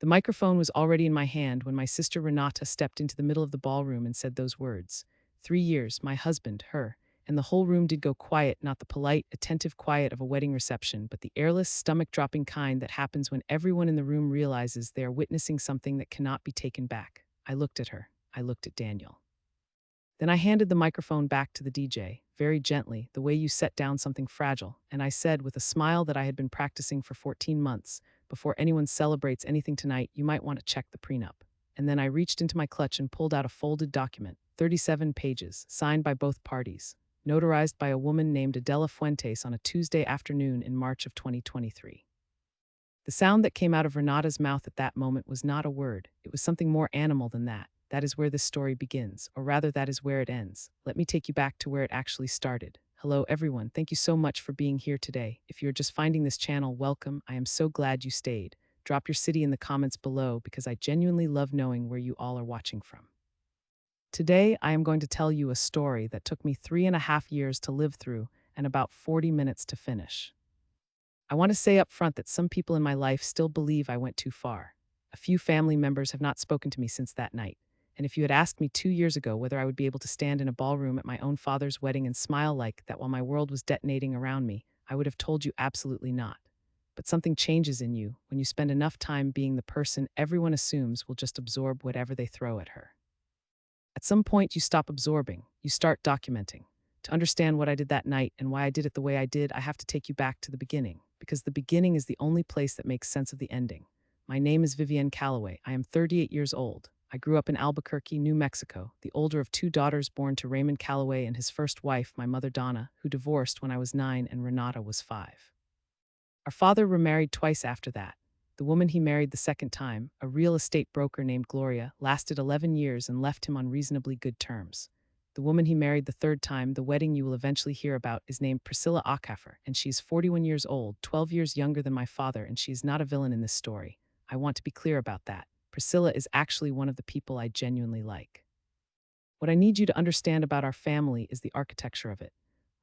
The microphone was already in my hand when my sister Renata stepped into the middle of the ballroom and said those words. 3 years, my husband, her, and the whole room did go quiet, not the polite, attentive quiet of a wedding reception, but the airless, stomach-dropping kind that happens when everyone in the room realizes they are witnessing something that cannot be taken back. I looked at her. I looked at Daniel. Then I handed the microphone back to the DJ, very gently, the way you set down something fragile, and I said with a smile that I had been practicing for 14 months, before anyone celebrates anything tonight, you might want to check the prenup. And then I reached into my clutch and pulled out a folded document, 37 pages, signed by both parties, notarized by a woman named Adela Fuentes on a Tuesday afternoon in March of 2023. The sound that came out of Renata's mouth at that moment was not a word. It was something more animal than that. That is where this story begins, or rather that is where it ends. Let me take you back to where it actually started. Hello everyone, thank you so much for being here today. If you're just finding this channel, welcome. I am so glad you stayed. Drop your city in the comments below because I genuinely love knowing where you all are watching from. Today, I am going to tell you a story that took me 3.5 years to live through and about 40 minutes to finish. I want to say up front that some people in my life still believe I went too far. A few family members have not spoken to me since that night. And if you had asked me 2 years ago whether I would be able to stand in a ballroom at my own father's wedding and smile like that while my world was detonating around me, I would have told you absolutely not. But something changes in you when you spend enough time being the person everyone assumes will just absorb whatever they throw at her. At some point, you stop absorbing, you start documenting. To understand what I did that night and why I did it the way I did, I have to take you back to the beginning, because the beginning is the only place that makes sense of the ending. My name is Vivienne Calloway. I am 38 years old. I grew up in Albuquerque, New Mexico, the older of 2 daughters born to Raymond Calloway and his first wife, my mother Donna, who divorced when I was 9 and Renata was 5. Our father remarried twice after that. The woman he married the second time, a real estate broker named Gloria, lasted 11 years and left him on reasonably good terms. The woman he married the third time, the wedding you will eventually hear about, is named Priscilla Ackafer, and she's 41 years old, 12 years younger than my father, and she is not a villain in this story. I want to be clear about that. Priscilla is actually one of the people I genuinely like. What I need you to understand about our family is the architecture of it.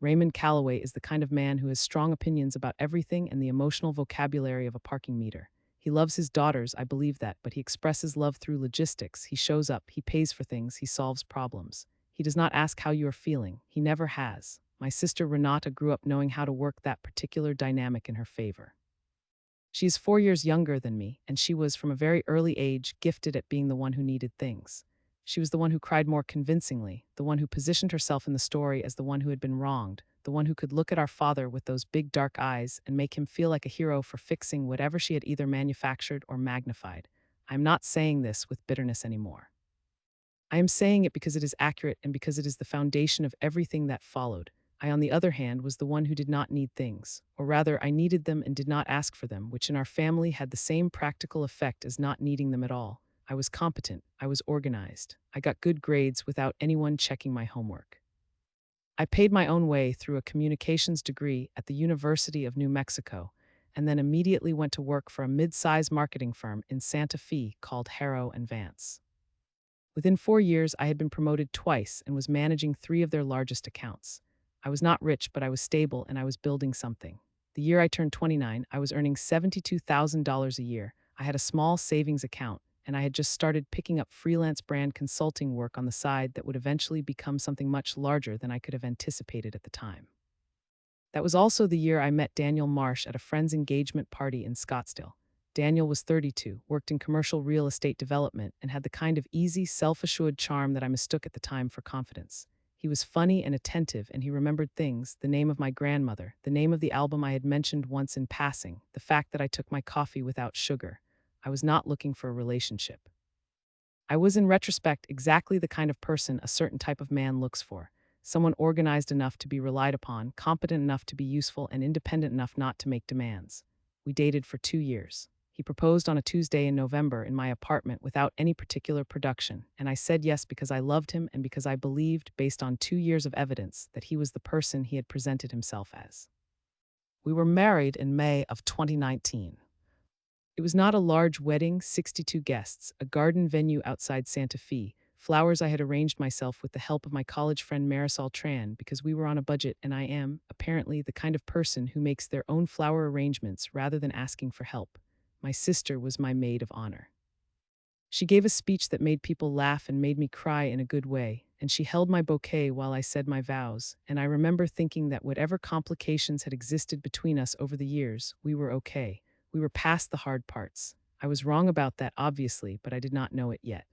Raymond Calloway is the kind of man who has strong opinions about everything and the emotional vocabulary of a parking meter. He loves his daughters, I believe that, but he expresses love through logistics. He shows up, he pays for things, he solves problems. He does not ask how you are feeling. He never has. My sister Renata grew up knowing how to work that particular dynamic in her favor. She is 4 years younger than me, and she was, from a very early age, gifted at being the one who needed things. She was the one who cried more convincingly, the one who positioned herself in the story as the one who had been wronged, the one who could look at our father with those big dark eyes and make him feel like a hero for fixing whatever she had either manufactured or magnified. I am not saying this with bitterness anymore. I am saying it because it is accurate and because it is the foundation of everything that followed. I, on the other hand, was the one who did not need things, or rather, I needed them and did not ask for them, which in our family had the same practical effect as not needing them at all. I was competent, I was organized, I got good grades without anyone checking my homework. I paid my own way through a communications degree at the University of New Mexico, and then immediately went to work for a mid-size marketing firm in Santa Fe called Harrow and Vance. Within 4 years, I had been promoted twice and was managing 3 of their largest accounts. I was not rich, but I was stable and I was building something. The year I turned 29, I was earning $72,000 a year. I had a small savings account, and I had just started picking up freelance brand consulting work on the side that would eventually become something much larger than I could have anticipated at the time. That was also the year I met Daniel Marsh at a friend's engagement party in Scottsdale. Daniel was 32, worked in commercial real estate development, and had the kind of easy, self-assured charm that I mistook at the time for confidence. He was funny and attentive, and he remembered things, the name of my grandmother, the name of the album I had mentioned once in passing, the fact that I took my coffee without sugar. I was not looking for a relationship. I was, in retrospect, exactly the kind of person a certain type of man looks for. Someone organized enough to be relied upon, competent enough to be useful, and independent enough not to make demands. We dated for 2 years. He proposed on a Tuesday in November in my apartment without any particular production, and I said yes because I loved him and because I believed, based on 2 years of evidence, that he was the person he had presented himself as. We were married in May of 2019. It was not a large wedding, 62 guests, a garden venue outside Santa Fe, flowers I had arranged myself with the help of my college friend Marisol Tran because we were on a budget and I am, apparently, the kind of person who makes their own flower arrangements rather than asking for help. My sister was my maid of honor. She gave a speech that made people laugh and made me cry in a good way, and she held my bouquet while I said my vows, and I remember thinking that whatever complications had existed between us over the years, we were okay. We were past the hard parts. I was wrong about that, obviously, but I did not know it yet.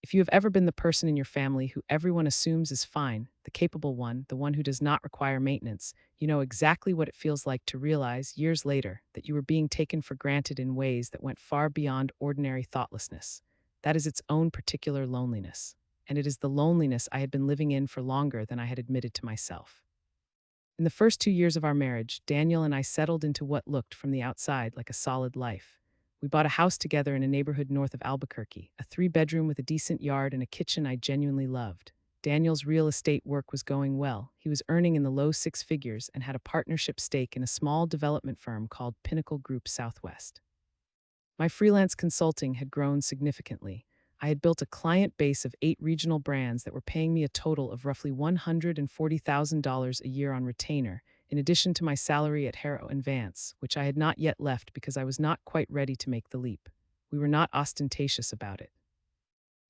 If you have ever been the person in your family who everyone assumes is fine, the capable one, the one who does not require maintenance, you know exactly what it feels like to realize, years later, that you were being taken for granted in ways that went far beyond ordinary thoughtlessness. That is its own particular loneliness. And it is the loneliness I had been living in for longer than I had admitted to myself. In the first 2 years of our marriage, Daniel and I settled into what looked from the outside like a solid life. We bought a house together in a neighborhood north of Albuquerque, a 3-bedroom with a decent yard and a kitchen I genuinely loved. Daniel's real estate work was going well. He was earning in the low six figures and had a partnership stake in a small development firm called Pinnacle Group Southwest. My freelance consulting had grown significantly. I had built a client base of 8 regional brands that were paying me a total of roughly $140,000 a year on retainer, in addition to my salary at Harrow and Vance, which I had not yet left because I was not quite ready to make the leap. We were not ostentatious about it.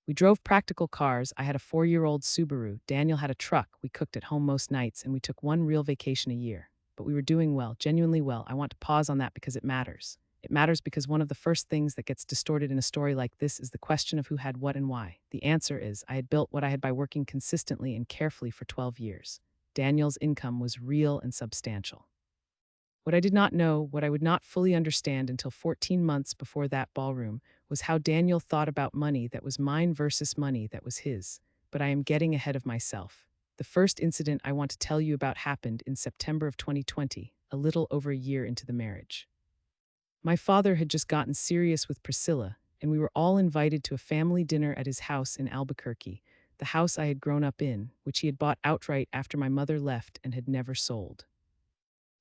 We drove practical cars. I had a 4-year-old Subaru. Daniel had a truck. We cooked at home most nights, and we took one real vacation a year. But we were doing well, genuinely well. I want to pause on that because it matters. It matters because one of the first things that gets distorted in a story like this is the question of who had what and why. The answer is, I had built what I had by working consistently and carefully for 12 years. Daniel's income was real and substantial. What I did not know, what I would not fully understand until 14 months before that ballroom, was how Daniel thought about money that was mine versus money that was his. But I am getting ahead of myself. The first incident I want to tell you about happened in September of 2020, a little over a year into the marriage. My father had just gotten serious with Priscilla, and we were all invited to a family dinner at his house in Albuquerque, the house I had grown up in, which he had bought outright after my mother left and had never sold.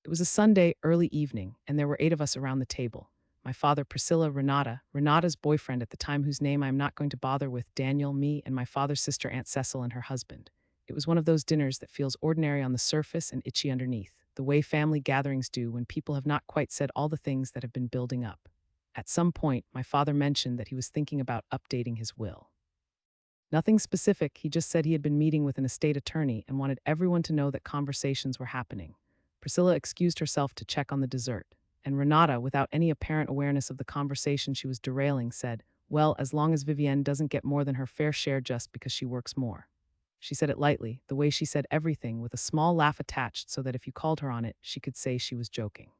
It was a Sunday, early evening, and there were 8 of us around the table. My father, Priscilla, Renata's boyfriend at the time, whose name I am not going to bother with, Daniel, me, and my father's sister, Aunt Cecil, and her husband. It was one of those dinners that feels ordinary on the surface and itchy underneath, the way family gatherings do when people have not quite said all the things that have been building up. At some point, my father mentioned that he was thinking about updating his will. Nothing specific, he just said he had been meeting with an estate attorney and wanted everyone to know that conversations were happening. Priscilla excused herself to check on the dessert, and Renata, without any apparent awareness of the conversation she was derailing, said, "Well, as long as Vivienne doesn't get more than her fair share just because she works more." She said it lightly, the way she said everything, with a small laugh attached so that if you called her on it, she could say she was joking.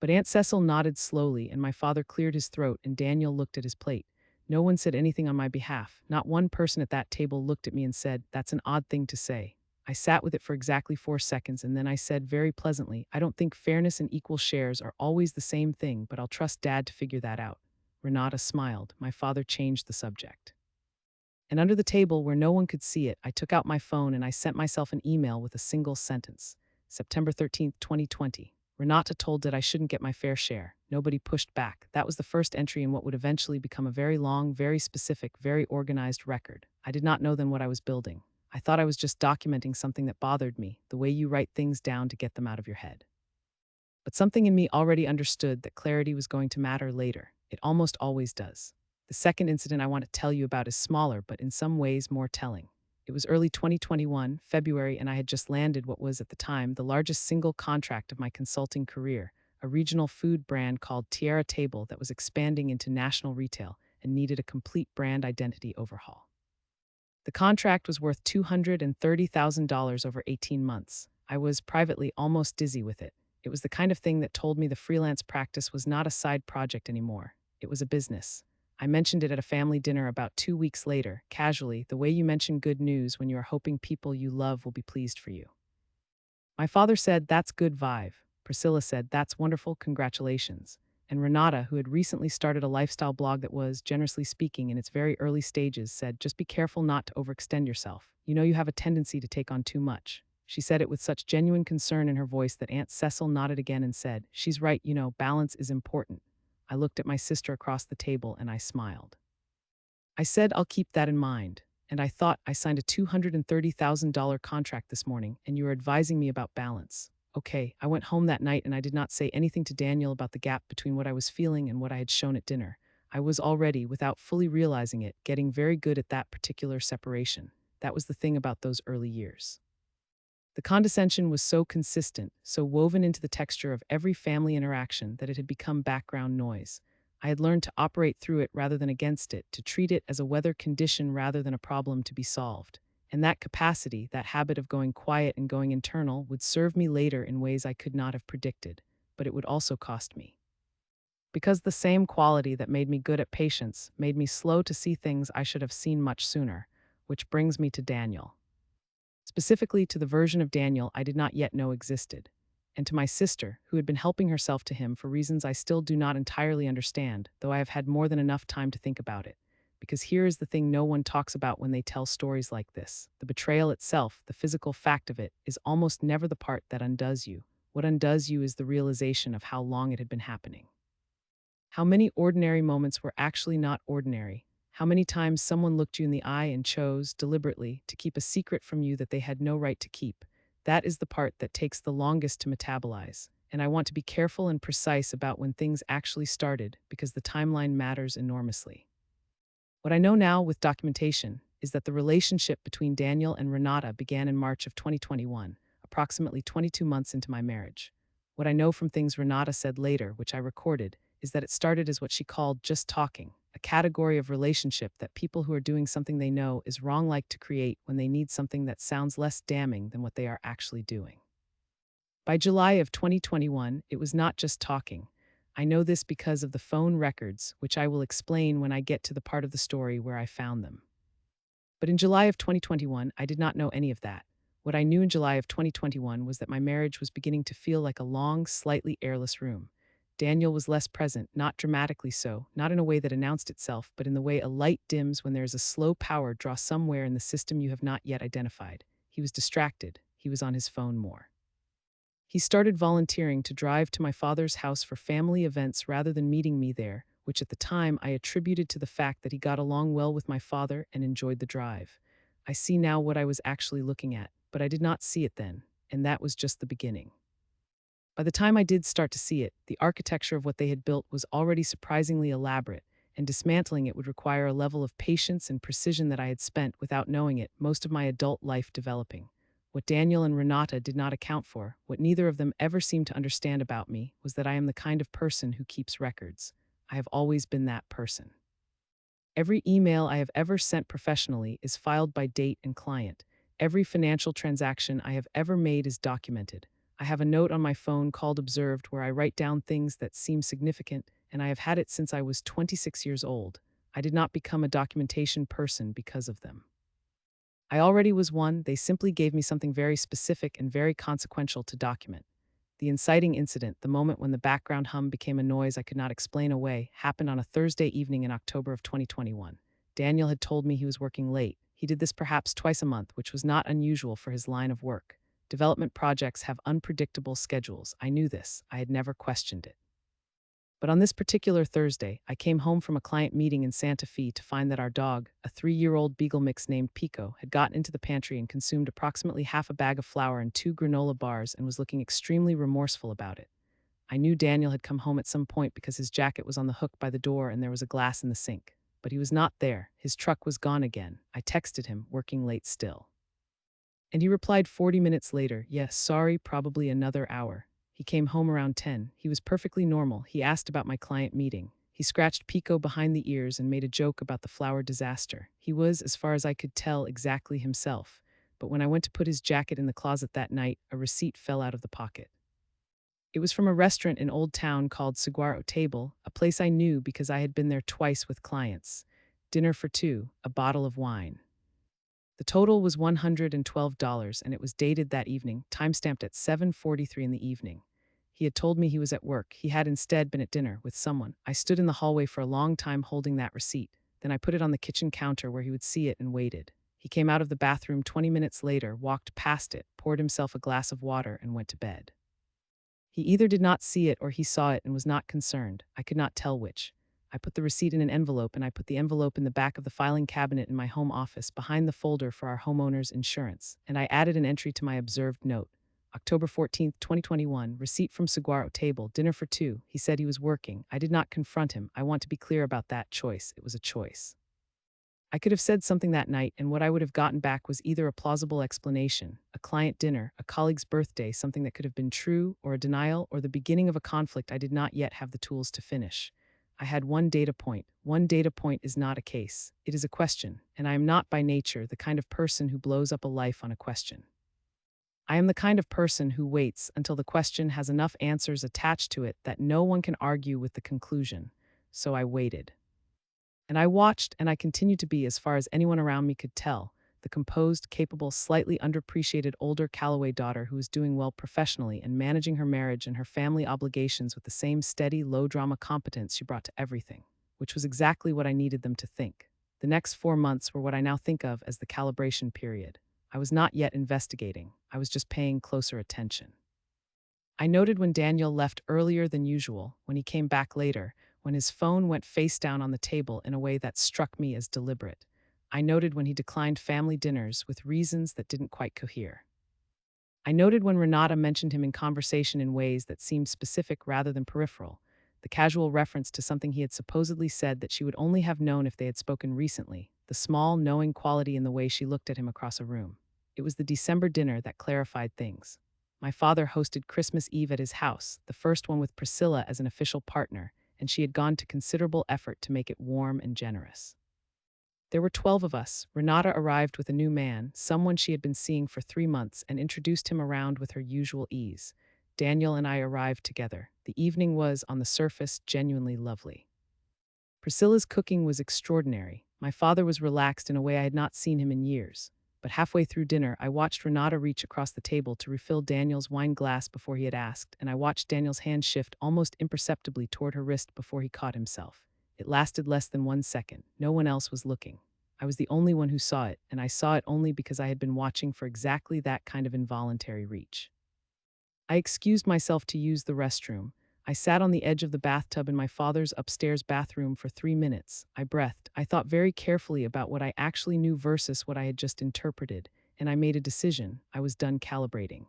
But Aunt Cecil nodded slowly, and my father cleared his throat, and Daniel looked at his plate. No one said anything on my behalf. Not one person at that table looked at me and said, "That's an odd thing to say." I sat with it for exactly 4 seconds, and then I said very pleasantly, "I don't think fairness and equal shares are always the same thing, but I'll trust Dad to figure that out." Renata smiled. My father changed the subject. And under the table, where no one could see it, I took out my phone and I sent myself an email with a single sentence. September 13th, 2020. Renata told Dad I shouldn't get my fair share. Nobody pushed back. That was the first entry in what would eventually become a very long, very specific, very organized record. I did not know then what I was building. I thought I was just documenting something that bothered me, the way you write things down to get them out of your head. But something in me already understood that clarity was going to matter later. It almost always does. The second incident I want to tell you about is smaller, but in some ways more telling. It was early 2021, February, and I had just landed what was at the time the largest single contract of my consulting career, a regional food brand called Tierra Table that was expanding into national retail and needed a complete brand identity overhaul. The contract was worth $230,000 over 18 months. I was privately almost dizzy with it. It was the kind of thing that told me the freelance practice was not a side project anymore. It was a business. I mentioned it at a family dinner about 2 weeks later, casually, the way you mention good news when you are hoping people you love will be pleased for you. My father said, "That's good vibe." Priscilla said, "That's wonderful, congratulations." And Renata, who had recently started a lifestyle blog that was, generously speaking, in its very early stages, said, "Just be careful not to overextend yourself. You know you have a tendency to take on too much." She said it with such genuine concern in her voice that Aunt Cecil nodded again and said, "She's right, you know, balance is important." I looked at my sister across the table and I smiled. I said, "I'll keep that in mind." And I thought, I signed a $230,000 contract this morning, and you are advising me about balance. Okay, I went home that night and I did not say anything to Daniel about the gap between what I was feeling and what I had shown at dinner. I was already, without fully realizing it, getting very good at that particular separation. That was the thing about those early years. The condescension was so consistent, so woven into the texture of every family interaction that it had become background noise. I had learned to operate through it rather than against it, to treat it as a weather condition rather than a problem to be solved. And that capacity, that habit of going quiet and going internal, would serve me later in ways I could not have predicted, but it would also cost me. Because the same quality that made me good at patience made me slow to see things I should have seen much sooner, which brings me to Daniel. Specifically to the version of Daniel I did not yet know existed, and to my sister, who had been helping herself to him for reasons I still do not entirely understand, though I have had more than enough time to think about it. Because here is the thing no one talks about when they tell stories like this. The betrayal itself, the physical fact of it, is almost never the part that undoes you. What undoes you is the realization of how long it had been happening. How many ordinary moments were actually not ordinary? How many times someone looked you in the eye and chose, deliberately, to keep a secret from you that they had no right to keep? That is the part that takes the longest to metabolize. And I want to be careful and precise about when things actually started, because the timeline matters enormously. What I know now with documentation is that the relationship between Daniel and Renata began in March of 2021, approximately 22 months into my marriage. What I know from things Renata said later, which I recorded, is that it started as what she called just talking, a category of relationship that people who are doing something they know is wrong like to create when they need something that sounds less damning than what they are actually doing. By July of 2021, it was not just talking. I know this because of the phone records, which I will explain when I get to the part of the story where I found them. But in July of 2021, I did not know any of that. What I knew in July of 2021 was that my marriage was beginning to feel like a long, slightly airless room. Daniel was less present, not dramatically so, not in a way that announced itself, but in the way a light dims when there is a slow power draw somewhere in the system you have not yet identified. He was distracted. He was on his phone more. He started volunteering to drive to my father's house for family events rather than meeting me there, which at the time I attributed to the fact that he got along well with my father and enjoyed the drive. I see now what I was actually looking at, but I did not see it then, and that was just the beginning. By the time I did start to see it, the architecture of what they had built was already surprisingly elaborate, and dismantling it would require a level of patience and precision that I had spent, without knowing it, most of my adult life developing. What Daniel and Renata did not account for, what neither of them ever seemed to understand about me, was that I am the kind of person who keeps records. I have always been that person. Every email I have ever sent professionally is filed by date and client. Every financial transaction I have ever made is documented. I have a note on my phone called Observed where I write down things that seem significant, and I have had it since I was 26 years old. I did not become a documentation person because of them. I already was one. They simply gave me something very specific and very consequential to document. The inciting incident, the moment when the background hum became a noise I could not explain away, happened on a Thursday evening in October of 2021. Daniel had told me he was working late. He did this perhaps twice a month, which was not unusual for his line of work. Development projects have unpredictable schedules. I knew this. I had never questioned it. But on this particular Thursday, I came home from a client meeting in Santa Fe to find that our dog, a 3-year-old beagle mix named Pico, had gotten into the pantry and consumed approximately half a bag of flour and 2 granola bars and was looking extremely remorseful about it. I knew Daniel had come home at some point because his jacket was on the hook by the door and there was a glass in the sink. But he was not there. His truck was gone again. I texted him, working late still. And he replied 40 minutes later, yes, sorry, probably another hour. He came home around 10. He was perfectly normal. He asked about my client meeting. He scratched Pico behind the ears and made a joke about the flower disaster. He was, as far as I could tell, exactly himself. But when I went to put his jacket in the closet that night, a receipt fell out of the pocket. It was from a restaurant in Old Town called Saguaro Table, a place I knew because I had been there twice with clients. Dinner for two, a bottle of wine. The total was $112, and it was dated that evening, timestamped at 7:43 in the evening. He had told me he was at work. He had instead been at dinner with someone. I stood in the hallway for a long time holding that receipt. Then I put it on the kitchen counter where he would see it and waited. He came out of the bathroom 20 minutes later, walked past it, poured himself a glass of water, and went to bed. He either did not see it or he saw it and was not concerned. I could not tell which. I put the receipt in an envelope, and I put the envelope in the back of the filing cabinet in my home office behind the folder for our homeowner's insurance, and I added an entry to my observed note. October 14th, 2021, receipt from Saguaro table, dinner for two. He said he was working. I did not confront him. I want to be clear about that choice. It was a choice. I could have said something that night, and what I would have gotten back was either a plausible explanation, a client dinner, a colleague's birthday, something that could have been true, or a denial, or the beginning of a conflict I did not yet have the tools to finish. I had one data point. One data point is not a case. It is a question, and I am not by nature the kind of person who blows up a life on a question. I am the kind of person who waits until the question has enough answers attached to it that no one can argue with the conclusion. So I waited. And I watched, and I continued to be, as far as anyone around me could tell, the composed, capable, slightly underappreciated older Calloway daughter who was doing well professionally and managing her marriage and her family obligations with the same steady, low-drama competence she brought to everything, which was exactly what I needed them to think. The next 4 months were what I now think of as the calibration period. I was not yet investigating. I was just paying closer attention. I noted when Daniel left earlier than usual, when he came back later, when his phone went face down on the table in a way that struck me as deliberate. I noted when he declined family dinners with reasons that didn't quite cohere. I noted when Renata mentioned him in conversation in ways that seemed specific rather than peripheral, the casual reference to something he had supposedly said that she would only have known if they had spoken recently, the small, knowing quality in the way she looked at him across a room. It was the December dinner that clarified things. My father hosted Christmas Eve at his house, the first one with Priscilla as an official partner, and she had gone to considerable effort to make it warm and generous. There were 12 of us. Renata arrived with a new man, someone she had been seeing for 3 months, and introduced him around with her usual ease. Daniel and I arrived together. The evening was, on the surface, genuinely lovely. Priscilla's cooking was extraordinary. My father was relaxed in a way I had not seen him in years. But halfway through dinner, I watched Renata reach across the table to refill Daniel's wine glass before he had asked, and I watched Daniel's hand shift almost imperceptibly toward her wrist before he caught himself. It lasted less than 1 second. No one else was looking. I was the only one who saw it, and I saw it only because I had been watching for exactly that kind of involuntary reach. I excused myself to use the restroom. I sat on the edge of the bathtub in my father's upstairs bathroom for 3 minutes. I breathed. I thought very carefully about what I actually knew versus what I had just interpreted, and I made a decision. I was done calibrating.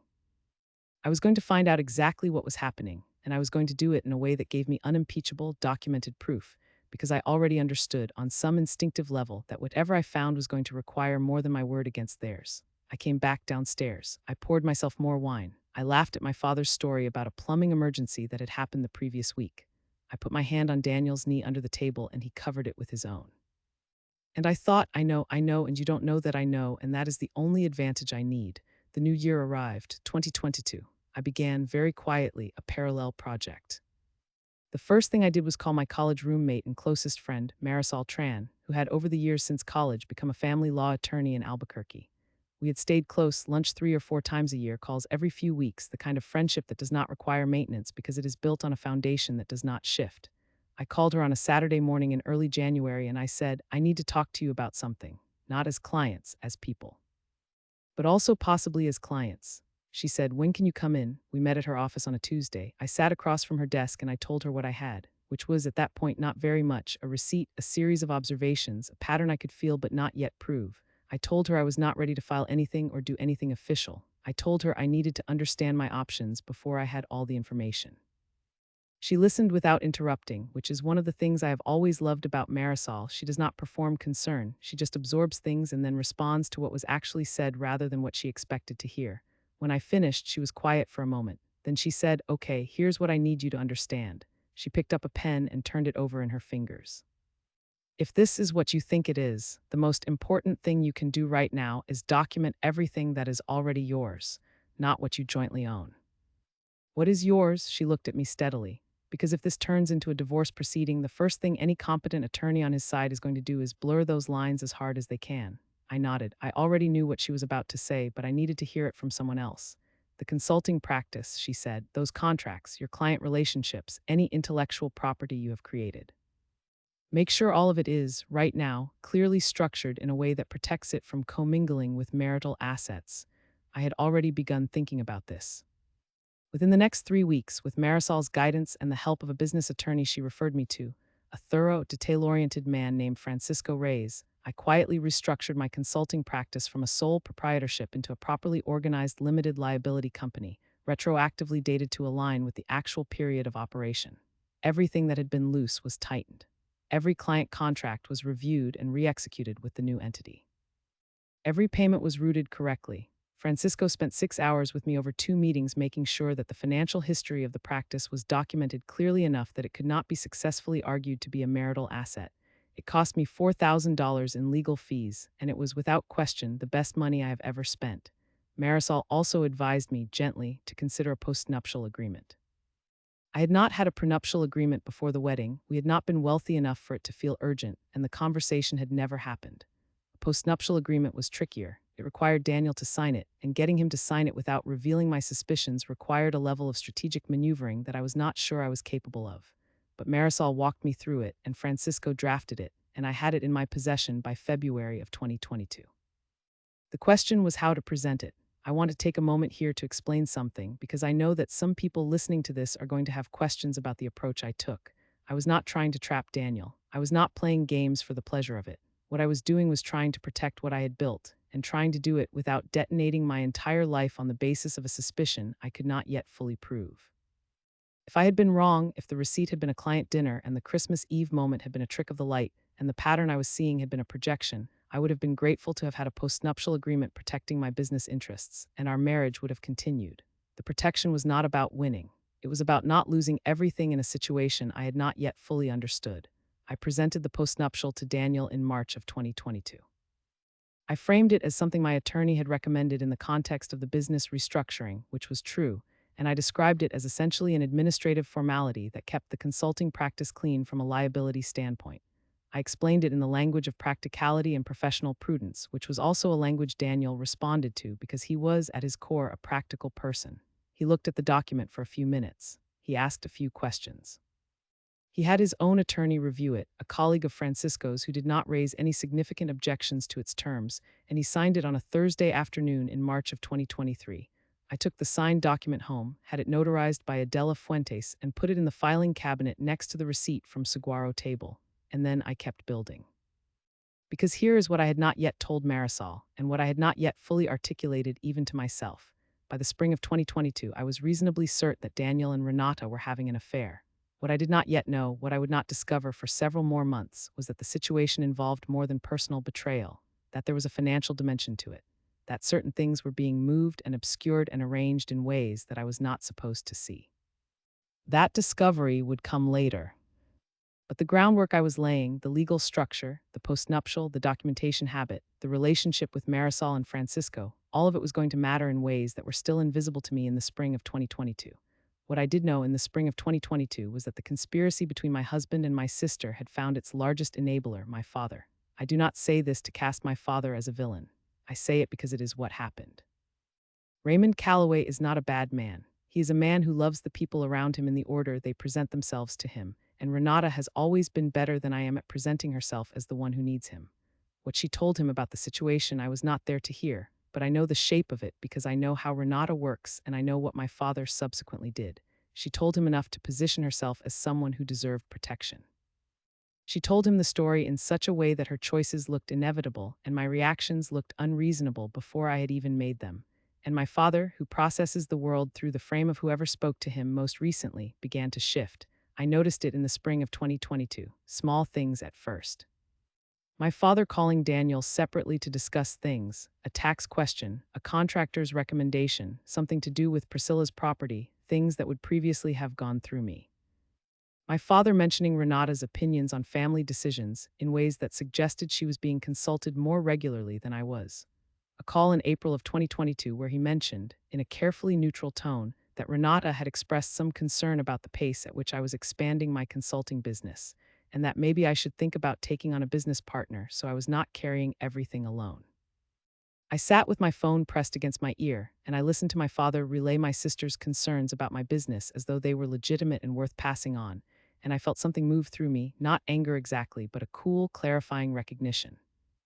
I was going to find out exactly what was happening, and I was going to do it in a way that gave me unimpeachable, documented proof, because I already understood on some instinctive level that whatever I found was going to require more than my word against theirs. I came back downstairs. I poured myself more wine. I laughed at my father's story about a plumbing emergency that had happened the previous week. I put my hand on Daniel's knee under the table and he covered it with his own. And I thought, I know, and you don't know that I know, and that is the only advantage I need. The new year arrived, 2022. I began, very quietly, a parallel project. The first thing I did was call my college roommate and closest friend, Marisol Tran, who had over the years since college become a family law attorney in Albuquerque. We had stayed close, lunch 3 or 4 times a year, calls every few weeks, the kind of friendship that does not require maintenance because it is built on a foundation that does not shift. I called her on a Saturday morning in early January and I said, I need to talk to you about something, not as clients, as people. But also possibly as clients. She said, when can you come in? We met at her office on a Tuesday. I sat across from her desk and I told her what I had, which was at that point not very much, a receipt, a series of observations, a pattern I could feel but not yet prove. I told her I was not ready to file anything or do anything official. I told her I needed to understand my options before I had all the information. She listened without interrupting, which is one of the things I have always loved about Marisol. She does not perform concern. She just absorbs things and then responds to what was actually said rather than what she expected to hear. When I finished, she was quiet for a moment. Then she said, okay, here's what I need you to understand. She picked up a pen and turned it over in her fingers. If this is what you think it is, the most important thing you can do right now is document everything that is already yours, not what you jointly own. What is yours? She looked at me steadily. Because if this turns into a divorce proceeding, the first thing any competent attorney on his side is going to do is blur those lines as hard as they can. I nodded. I already knew what she was about to say, but I needed to hear it from someone else. The consulting practice, she said, those contracts, your client relationships, any intellectual property you have created. Make sure all of it is, right now, clearly structured in a way that protects it from commingling with marital assets. I had already begun thinking about this. Within the next 3 weeks, with Marisol's guidance and the help of a business attorney she referred me to, a thorough, detail-oriented man named Francisco Reyes, I quietly restructured my consulting practice from a sole proprietorship into a properly organized limited liability company, retroactively dated to align with the actual period of operation. Everything that had been loose was tightened. Every client contract was reviewed and re-executed with the new entity. Every payment was routed correctly. Francisco spent 6 hours with me over 2 meetings making sure that the financial history of the practice was documented clearly enough that it could not be successfully argued to be a marital asset. It cost me $4,000 in legal fees, and it was without question the best money I have ever spent. Marisol also advised me gently to consider a postnuptial agreement. I had not had a prenuptial agreement before the wedding, we had not been wealthy enough for it to feel urgent, and the conversation had never happened. A postnuptial agreement was trickier. It required Daniel to sign it, and getting him to sign it without revealing my suspicions required a level of strategic maneuvering that I was not sure I was capable of. But Marisol walked me through it, and Francisco drafted it, and I had it in my possession by February of 2022. The question was how to present it. I want to take a moment here to explain something because I know that some people listening to this are going to have questions about the approach I took. I was not trying to trap Daniel. I was not playing games for the pleasure of it. What I was doing was trying to protect what I had built, and trying to do it without detonating my entire life on the basis of a suspicion I could not yet fully prove. If I had been wrong, if the receipt had been a client dinner and the Christmas Eve moment had been a trick of the light, and the pattern I was seeing had been a projection, I would have been grateful to have had a postnuptial agreement protecting my business interests, and our marriage would have continued. The protection was not about winning. It was about not losing everything in a situation I had not yet fully understood. I presented the postnuptial to Daniel in March of 2022. I framed it as something my attorney had recommended in the context of the business restructuring, which was true, and I described it as essentially an administrative formality that kept the consulting practice clean from a liability standpoint. I explained it in the language of practicality and professional prudence, which was also a language Daniel responded to because he was, at his core, a practical person. He looked at the document for a few minutes. He asked a few questions. He had his own attorney review it, a colleague of Francisco's who did not raise any significant objections to its terms, and he signed it on a Thursday afternoon in March of 2023. I took the signed document home, had it notarized by Adela Fuentes, and put it in the filing cabinet next to the receipt from Saguaro table. And then I kept building. Because here is what I had not yet told Marisol, and what I had not yet fully articulated even to myself. By the spring of 2022, I was reasonably certain that Daniel and Renata were having an affair. What I did not yet know, what I would not discover for several more months, was that the situation involved more than personal betrayal, that there was a financial dimension to it, that certain things were being moved and obscured and arranged in ways that I was not supposed to see. That discovery would come later. But the groundwork I was laying, the legal structure, the postnuptial, the documentation habit, the relationship with Marisol and Francisco, all of it was going to matter in ways that were still invisible to me in the spring of 2022. What I did know in the spring of 2022 was that the conspiracy between my husband and my sister had found its largest enabler, my father. I do not say this to cast my father as a villain. I say it because it is what happened. Raymond Calloway is not a bad man. He is a man who loves the people around him in the order they present themselves to him, and Renata has always been better than I am at presenting herself as the one who needs him. What she told him about the situation I was not there to hear, but I know the shape of it because I know how Renata works and I know what my father subsequently did. She told him enough to position herself as someone who deserved protection. She told him the story in such a way that her choices looked inevitable and my reactions looked unreasonable before I had even made them. And my father, who processes the world through the frame of whoever spoke to him most recently, began to shift. I noticed it in the spring of 2022, small things at first. My father calling Daniel separately to discuss things, a tax question, a contractor's recommendation, something to do with Priscilla's property, things that would previously have gone through me. My father mentioning Renata's opinions on family decisions in ways that suggested she was being consulted more regularly than I was. A call in April of 2022 where he mentioned, in a carefully neutral tone, that Renata had expressed some concern about the pace at which I was expanding my consulting business, and that maybe I should think about taking on a business partner so I was not carrying everything alone. I sat with my phone pressed against my ear, and I listened to my father relay my sister's concerns about my business as though they were legitimate and worth passing on, and I felt something move through me, not anger exactly, but a cool, clarifying recognition.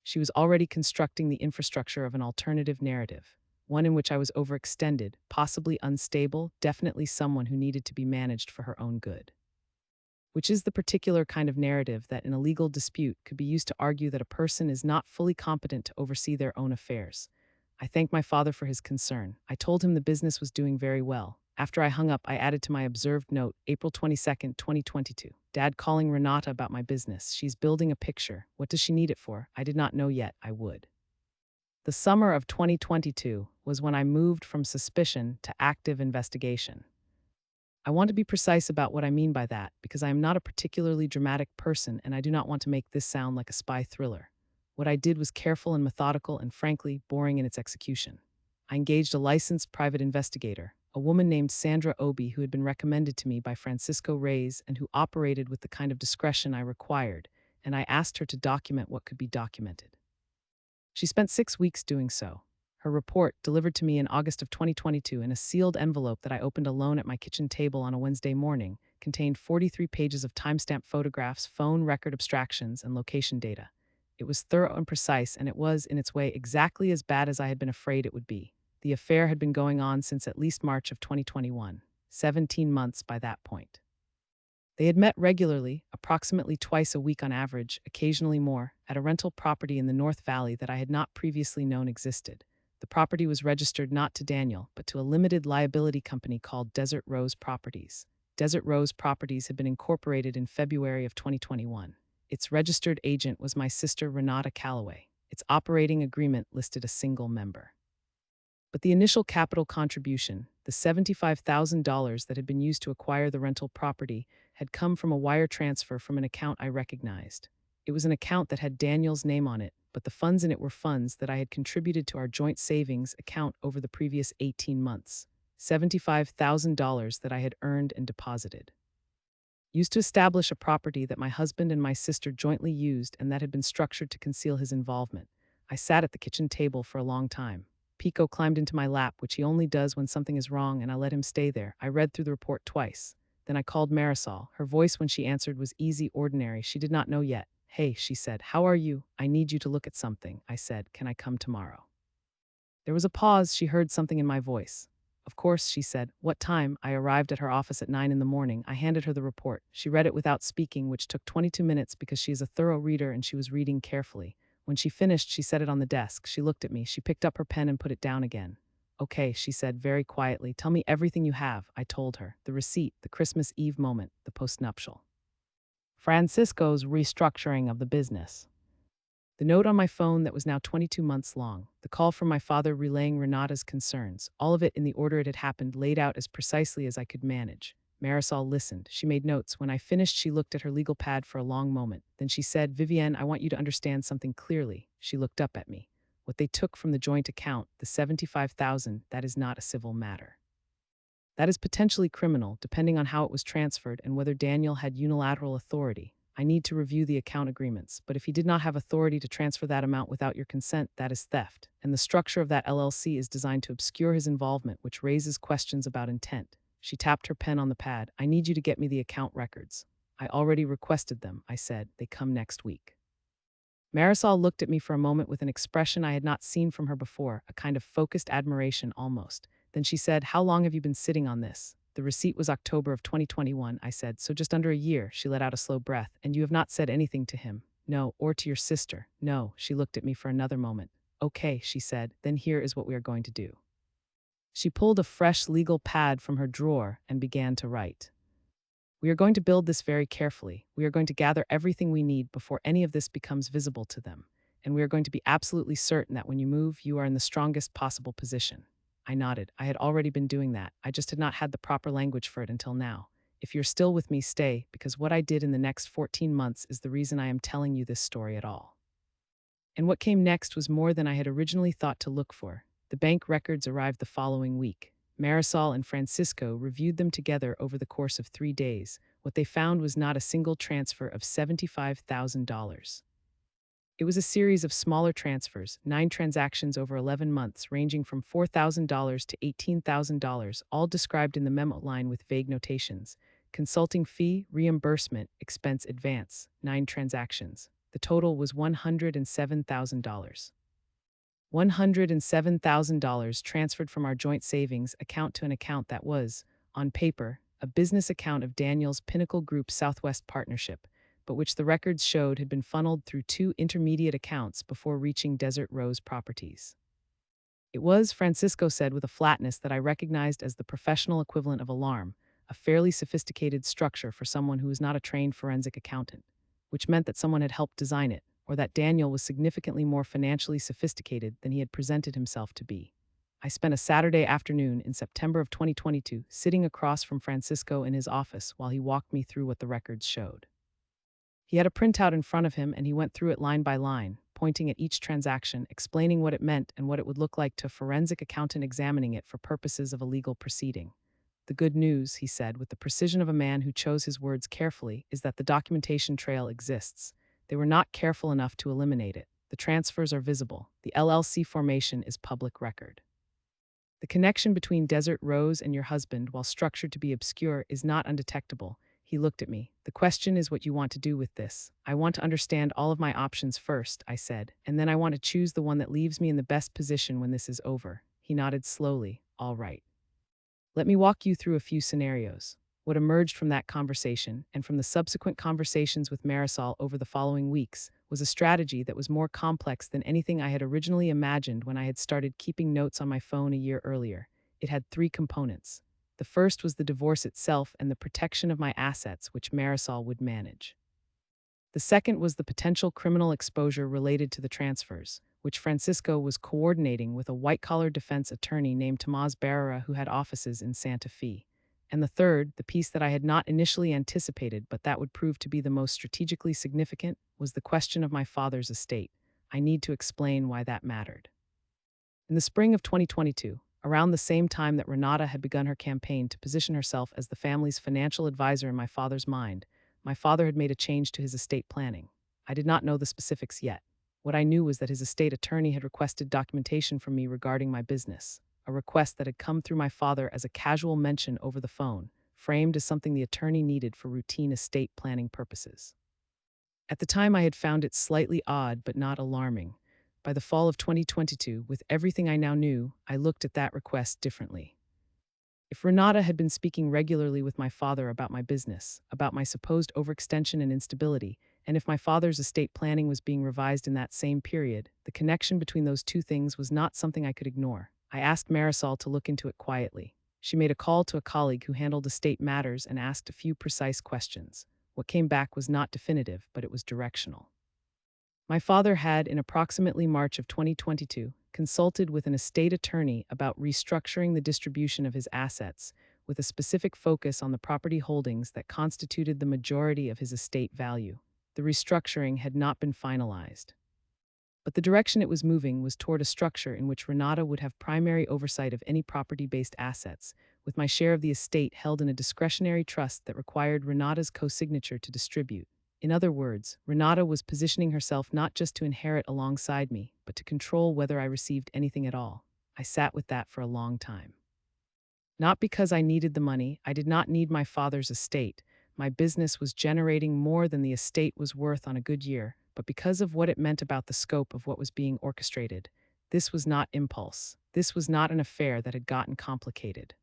She was already constructing the infrastructure of an alternative narrative, one in which I was overextended, possibly unstable, definitely someone who needed to be managed for her own good. which is the particular kind of narrative that in a legal dispute could be used to argue that a person is not fully competent to oversee their own affairs. I thanked my father for his concern. I told him the business was doing very well. After I hung up, I added to my observed note, April 22nd, 2022. Dad calling Renata about my business. She's building a picture. What does she need it for? I did not know yet. I would. The summer of 2022 was when I moved from suspicion to active investigation. I want to be precise about what I mean by that because I am not a particularly dramatic person and I do not want to make this sound like a spy thriller. What I did was careful and methodical and frankly boring in its execution. I engaged a licensed private investigator, a woman named Sandra Obi who had been recommended to me by Francisco Reyes and who operated with the kind of discretion I required, and I asked her to document what could be documented. She spent 6 weeks doing so. Her report, delivered to me in August of 2022 in a sealed envelope that I opened alone at my kitchen table on a Wednesday morning, contained 43 pages of timestamp photographs, phone record abstractions, and location data. It was thorough and precise, and it was, in its way, exactly as bad as I had been afraid it would be. The affair had been going on since at least March of 2021, 17 months by that point. They had met regularly, approximately twice a week on average, occasionally more, at a rental property in the North Valley that I had not previously known existed. The property was registered not to Daniel, but to a limited liability company called Desert Rose Properties. Desert Rose Properties had been incorporated in February of 2021. Its registered agent was my sister Renata Calloway. Its operating agreement listed a single member. But the initial capital contribution, the $75,000 that had been used to acquire the rental property, had come from a wire transfer from an account I recognized. It was an account that had Daniel's name on it, but the funds in it were funds that I had contributed to our joint savings account over the previous 18 months, $75,000 that I had earned and deposited. Used to establish a property that my husband and my sister jointly used and that had been structured to conceal his involvement. I sat at the kitchen table for a long time. Pico climbed into my lap, which he only does when something is wrong, and I let him stay there. I read through the report twice. Then I called Marisol. Her voice when she answered was easy, ordinary. She did not know yet. Hey, she said, how are you? I need you to look at something. I said, can I come tomorrow? There was a pause. She heard something in my voice. Of course, she said. What time? I arrived at her office at 9 in the morning. I handed her the report. She read it without speaking, which took 22 minutes because she is a thorough reader and she was reading carefully. When she finished, she set it on the desk. She looked at me. She picked up her pen and put it down again. Okay, she said very quietly. Tell me everything you have, I told her. The receipt, the Christmas Eve moment, the postnuptial. Francisco's restructuring of the business. The note on my phone that was now 22 months long, the call from my father relaying Renata's concerns, all of it in the order it had happened, laid out as precisely as I could manage. Marisol listened. She made notes. When I finished, she looked at her legal pad for a long moment. Then she said, Vivienne, I want you to understand something clearly. She looked up at me. What they took from the joint account, the $75,000, that is not a civil matter. That is potentially criminal, depending on how it was transferred and whether Daniel had unilateral authority. I need to review the account agreements, but if he did not have authority to transfer that amount without your consent, that is theft, and the structure of that LLC is designed to obscure his involvement, which raises questions about intent. She tapped her pen on the pad. I need you to get me the account records. I already requested them, I said. They come next week. Marisol looked at me for a moment with an expression I had not seen from her before, a kind of focused admiration almost. Then she said, how long have you been sitting on this? The receipt was October of 2021, I said, so just under a year. She let out a slow breath. And you have not said anything to him? No, or to your sister? No. She looked at me for another moment. Okay, she said, then here is what we are going to do. She pulled a fresh legal pad from her drawer and began to write. We are going to build this very carefully. We are going to gather everything we need before any of this becomes visible to them. And we are going to be absolutely certain that when you move, you are in the strongest possible position. I nodded. I had already been doing that. I just had not had the proper language for it until now. If you're still with me, stay, because what I did in the next 14 months is the reason I am telling you this story at all. And what came next was more than I had originally thought to look for. The bank records arrived the following week. Marisol and Francisco reviewed them together over the course of 3 days. What they found was not a single transfer of $75,000. It was a series of smaller transfers, 9 transactions over 11 months, ranging from $4,000 to $18,000, all described in the memo line with vague notations. Consulting fee, reimbursement, expense advance, 9 transactions. The total was $107,000. $107,000 transferred from our joint savings account to an account that was, on paper, a business account of Daniel's Pinnacle Group Southwest Partnership, but which the records showed had been funneled through two intermediate accounts before reaching Desert Rose Properties. It was, Francisco said with a flatness that I recognized as the professional equivalent of alarm, a fairly sophisticated structure for someone who was not a trained forensic accountant, which meant that someone had helped design it, or that Daniel was significantly more financially sophisticated than he had presented himself to be. I spent a Saturday afternoon in September of 2022 sitting across from Francisco in his office while he walked me through what the records showed. He had a printout in front of him and he went through it line by line, pointing at each transaction, explaining what it meant and what it would look like to a forensic accountant examining it for purposes of a legal proceeding. The good news, he said, with the precision of a man who chose his words carefully, is that the documentation trail exists. They were not careful enough to eliminate it. The transfers are visible. The LLC formation is public record. The connection between Desert Rose and your husband, while structured to be obscure, is not undetectable. He looked at me. The question is what you want to do with this. I want to understand all of my options first, I said, and then I want to choose the one that leaves me in the best position when this is over. He nodded slowly. All right. Let me walk you through a few scenarios. What emerged from that conversation, and from the subsequent conversations with Marisol over the following weeks, was a strategy that was more complex than anything I had originally imagined when I had started keeping notes on my phone a year earlier. It had three components. The first was the divorce itself and the protection of my assets, which Marisol would manage. The second was the potential criminal exposure related to the transfers, which Francisco was coordinating with a white-collar defense attorney named Tomás Barrera who had offices in Santa Fe. And the third, the piece that I had not initially anticipated but that would prove to be the most strategically significant, was the question of my father's estate. I need to explain why that mattered. In the spring of 2022, around the same time that Renata had begun her campaign to position herself as the family's financial advisor in my father's mind, my father had made a change to his estate planning. I did not know the specifics yet. What I knew was that his estate attorney had requested documentation from me regarding my business, a request that had come through my father as a casual mention over the phone, framed as something the attorney needed for routine estate planning purposes. At the time, I had found it slightly odd but not alarming. By the fall of 2022, with everything I now knew, I looked at that request differently. If Renata had been speaking regularly with my father about my business, about my supposed overextension and instability, and if my father's estate planning was being revised in that same period, the connection between those two things was not something I could ignore. I asked Marisol to look into it quietly. She made a call to a colleague who handled estate matters and asked a few precise questions. What came back was not definitive, but it was directional. My father had, in approximately March of 2022, consulted with an estate attorney about restructuring the distribution of his assets, with a specific focus on the property holdings that constituted the majority of his estate value. The restructuring had not been finalized, but the direction it was moving was toward a structure in which Renata would have primary oversight of any property-based assets, with my share of the estate held in a discretionary trust that required Renata's co-signature to distribute. In other words, Renata was positioning herself not just to inherit alongside me, but to control whether I received anything at all. I sat with that for a long time. Not because I needed the money. I did not need my father's estate. My business was generating more than the estate was worth on a good year, but because of what it meant about the scope of what was being orchestrated. This was not impulse. This was not an affair that had gotten complicated.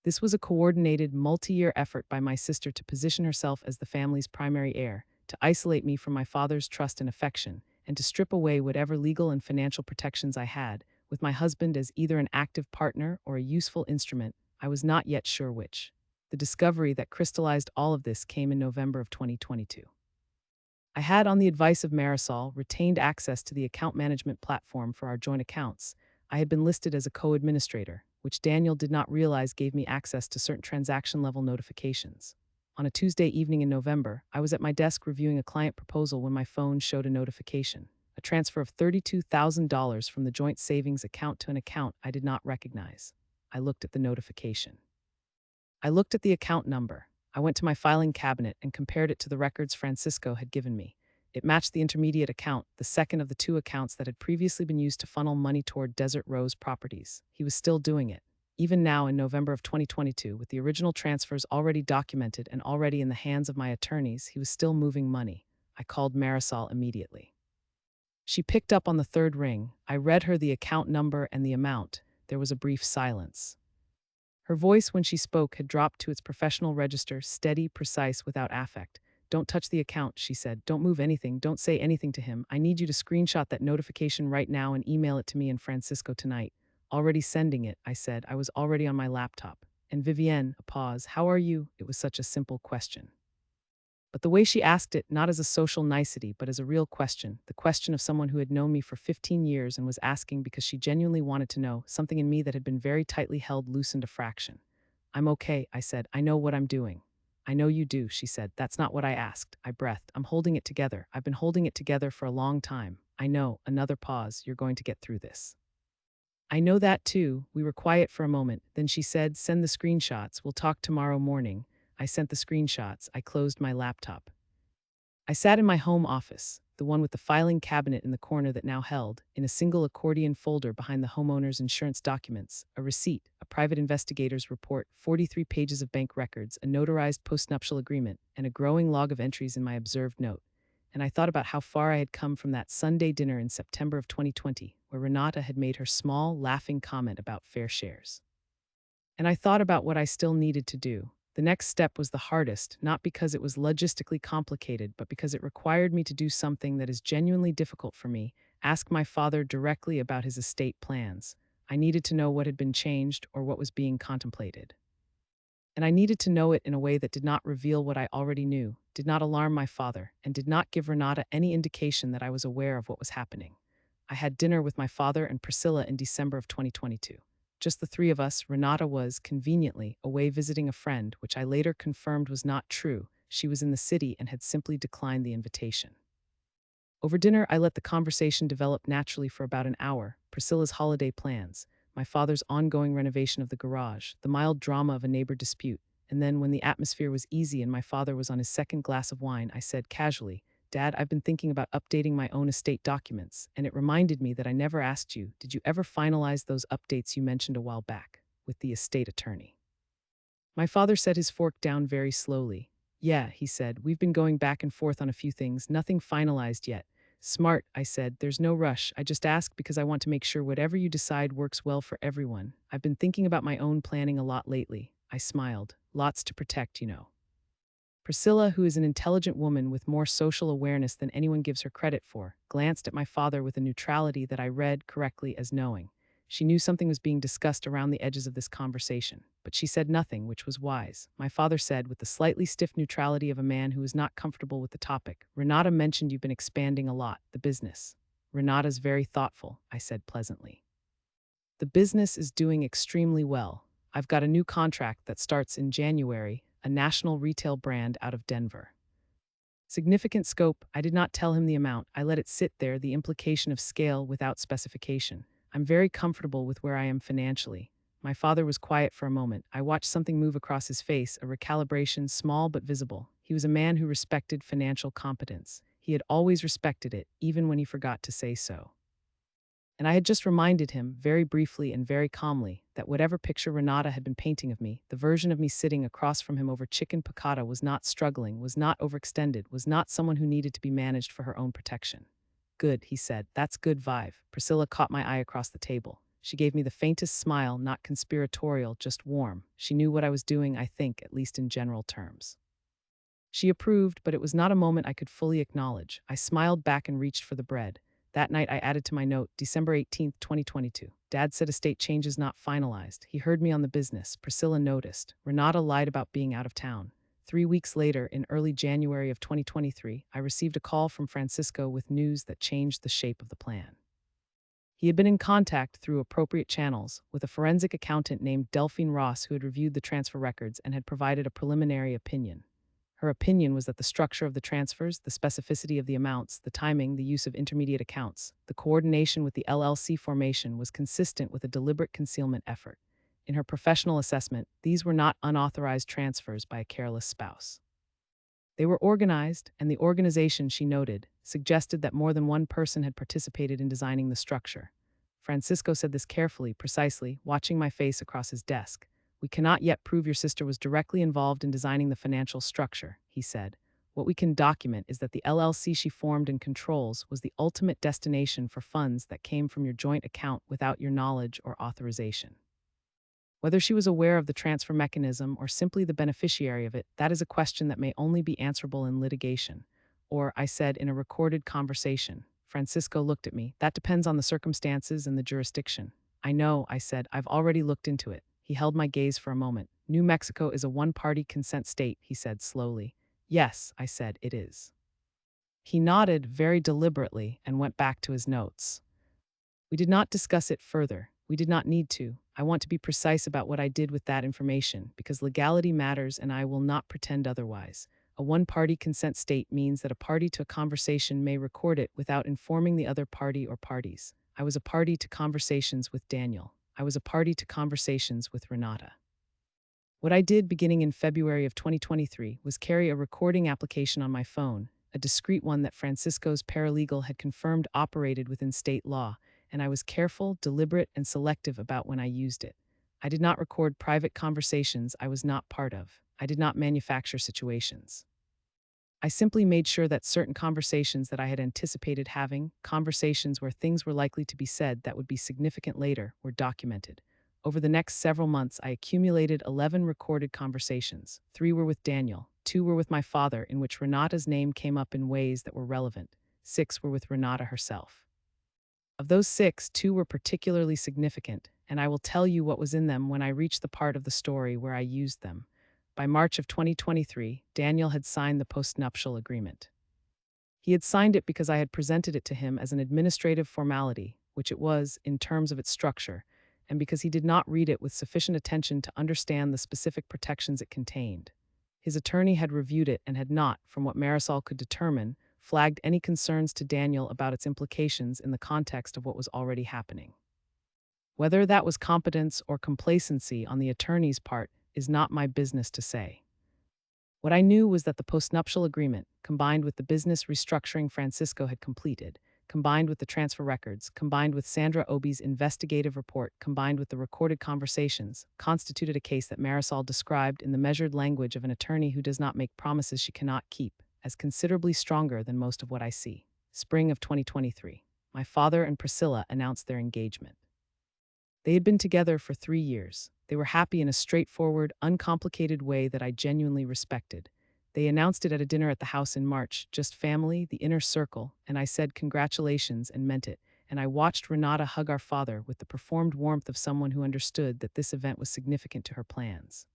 This was a coordinated, multi-year effort by my sister to position herself as the family's primary heir, to isolate me from my father's trust and affection, and to strip away whatever legal and financial protections I had, with my husband as either an active partner or a useful instrument. I was not yet sure which. The discovery that crystallized all of this came in November of 2022. I had, on the advice of Marisol, retained access to the account management platform for our joint accounts. I had been listed as a co-administrator, which Daniel did not realize gave me access to certain transaction-level notifications. On a Tuesday evening in November, I was at my desk reviewing a client proposal when my phone showed a notification, a transfer of $32,000 from the joint savings account to an account I did not recognize. I looked at the notification. I looked at the account number. I went to my filing cabinet and compared it to the records Francisco had given me. It matched the intermediate account, the second of the two accounts that had previously been used to funnel money toward Desert Rose Properties. He was still doing it. Even now in November of 2022, with the original transfers already documented and already in the hands of my attorneys, he was still moving money. I called Marisol immediately. She picked up on the third ring. I read her the account number and the amount. There was a brief silence. Her voice, when she spoke, had dropped to its professional register, steady, precise, without affect. "Don't touch the account," she said. "Don't move anything. Don't say anything to him. I need you to screenshot that notification right now and email it to me and Francisco tonight." "Already sending it," I said. I was already on my laptop. "And Vivienne," a pause, "how are you?" It was such a simple question. But the way she asked it, not as a social nicety, but as a real question, the question of someone who had known me for 15 years and was asking because she genuinely wanted to know, something in me that had been very tightly held loosened a fraction. "I'm okay," I said. "I know what I'm doing." "I know you do," she said. "That's not what I asked." I breathed. "I'm holding it together. I've been holding it together for a long time. I know." Another pause. "You're going to get through this." "I know that too." We were quiet for a moment. Then she said, "Send the screenshots. We'll talk tomorrow morning." I sent the screenshots. I closed my laptop. I sat in my home office, the one with the filing cabinet in the corner that now held, in a single accordion folder behind the homeowner's insurance documents, a receipt, a private investigator's report, 43 pages of bank records, a notarized postnuptial agreement, and a growing log of entries in my observed note. And I thought about how far I had come from that Sunday dinner in September of 2020, where Renata had made her small, laughing comment about fair shares. And I thought about what I still needed to do. The next step was the hardest, not because it was logistically complicated, but because it required me to do something that is genuinely difficult for me: ask my father directly about his estate plans. I needed to know what had been changed or what was being contemplated. And I needed to know it in a way that did not reveal what I already knew, did not alarm my father, and did not give Renata any indication that I was aware of what was happening. I had dinner with my father and Priscilla in December of 2022. Just the three of us. Renata was, conveniently, away visiting a friend, which I later confirmed was not true. She was in the city and had simply declined the invitation. Over dinner, I let the conversation develop naturally for about an hour: Priscilla's holiday plans, my father's ongoing renovation of the garage, the mild drama of a neighbor dispute. And then, when the atmosphere was easy and my father was on his second glass of wine, I said casually, "Dad, I've been thinking about updating my own estate documents, and it reminded me that I never asked you, did you ever finalize those updates you mentioned a while back with the estate attorney?" My father set his fork down very slowly. "Yeah," he said, "we've been going back and forth on a few things, nothing finalized yet." "Smart," I said. "There's no rush. I just ask because I want to make sure whatever you decide works well for everyone. I've been thinking about my own planning a lot lately." I smiled. "Lots to protect, you know." Priscilla, who is an intelligent woman with more social awareness than anyone gives her credit for, glanced at my father with a neutrality that I read correctly as knowing. She knew something was being discussed around the edges of this conversation, but she said nothing, which was wise. My father said, with the slightly stiff neutrality of a man who is not comfortable with the topic, "Renata mentioned you've been expanding a lot, the business." "Renata's very thoughtful," I said pleasantly. "The business is doing extremely well. I've got a new contract that starts in January, a national retail brand out of Denver." Significant scope. I did not tell him the amount. I let it sit there, the implication of scale without specification. "I'm very comfortable with where I am financially." My father was quiet for a moment. I watched something move across his face, a recalibration, small but visible. He was a man who respected financial competence. He had always respected it, even when he forgot to say so. And I had just reminded him, very briefly and very calmly, that whatever picture Renata had been painting of me, the version of me sitting across from him over chicken piccata, was not struggling, was not overextended, was not someone who needed to be managed for her own protection. "Good," he said. "That's good vibe." Priscilla caught my eye across the table. She gave me the faintest smile, not conspiratorial, just warm. She knew what I was doing, I think, at least in general terms. She approved, but it was not a moment I could fully acknowledge. I smiled back and reached for the bread. That night I added to my note, December 18th, 2022. "Dad said estate changes not finalized. He heard me on the business." Priscilla noticed. "Renata lied about being out of town." 3 weeks later, in early January of 2023, I received a call from Francisco with news that changed the shape of the plan. He had been in contact, through appropriate channels, with a forensic accountant named Delphine Ross, who had reviewed the transfer records and had provided a preliminary opinion. Her opinion was that the structure of the transfers, the specificity of the amounts, the timing, the use of intermediate accounts, the coordination with the LLC formation was consistent with a deliberate concealment effort. In her professional assessment, these were not unauthorized transfers by a careless spouse. They were organized, and the organization, she noted, suggested that more than one person had participated in designing the structure. Francisco said this carefully, precisely, watching my face across his desk. "We cannot yet prove your sister was directly involved in designing the financial structure," he said. "What we can document is that the LLC she formed and controls was the ultimate destination for funds that came from your joint account without your knowledge or authorization." Whether she was aware of the transfer mechanism or simply the beneficiary of it, that is a question that may only be answerable in litigation. Or, I said in a recorded conversation. Francisco looked at me. That depends on the circumstances and the jurisdiction. I know, I said. I've already looked into it. He held my gaze for a moment. New Mexico is a one-party consent state, he said slowly. Yes, I said, it is. He nodded very deliberately and went back to his notes. We did not discuss it further. We did not need to. I want to be precise about what I did with that information, because legality matters and I will not pretend otherwise. A one-party consent state means that a party to a conversation may record it without informing the other party or parties. I was a party to conversations with Daniel. I was a party to conversations with Renata. What I did beginning in February of 2023 was carry a recording application on my phone, a discreet one that Francisco's paralegal had confirmed operated within state law, and I was careful, deliberate, and selective about when I used it. I did not record private conversations I was not part of. I did not manufacture situations. I simply made sure that certain conversations that I had anticipated having, conversations where things were likely to be said that would be significant later, were documented. Over the next several months, I accumulated 11 recorded conversations. 3 were with Daniel, 2 were with my father, in which Renata's name came up in ways that were relevant. 6 were with Renata herself. Of those 6, 2 were particularly significant, and I will tell you what was in them when I reach the part of the story where I used them. By March of 2023, Daniel had signed the postnuptial agreement. He had signed it because I had presented it to him as an administrative formality, which it was in terms of its structure, and because he did not read it with sufficient attention to understand the specific protections it contained. His attorney had reviewed it and had not, from what Marisol could determine, flagged any concerns to Daniel about its implications in the context of what was already happening. Whether that was competence or complacency on the attorney's part is not my business to say. What I knew was that the postnuptial agreement, combined with the business restructuring Francisco had completed, combined with the transfer records, combined with Sandra Obi's investigative report, combined with the recorded conversations, constituted a case that Marisol described in the measured language of an attorney who does not make promises she cannot keep, as considerably stronger than most of what I see. Spring of 2023. My father and Priscilla announced their engagement. They had been together for 3 years. They were happy in a straightforward, uncomplicated way that I genuinely respected. They announced it at a dinner at the house in March, just family, the inner circle, and I said congratulations and meant it, and I watched Renata hug our father with the performed warmth of someone who understood that this event was significant to her plans.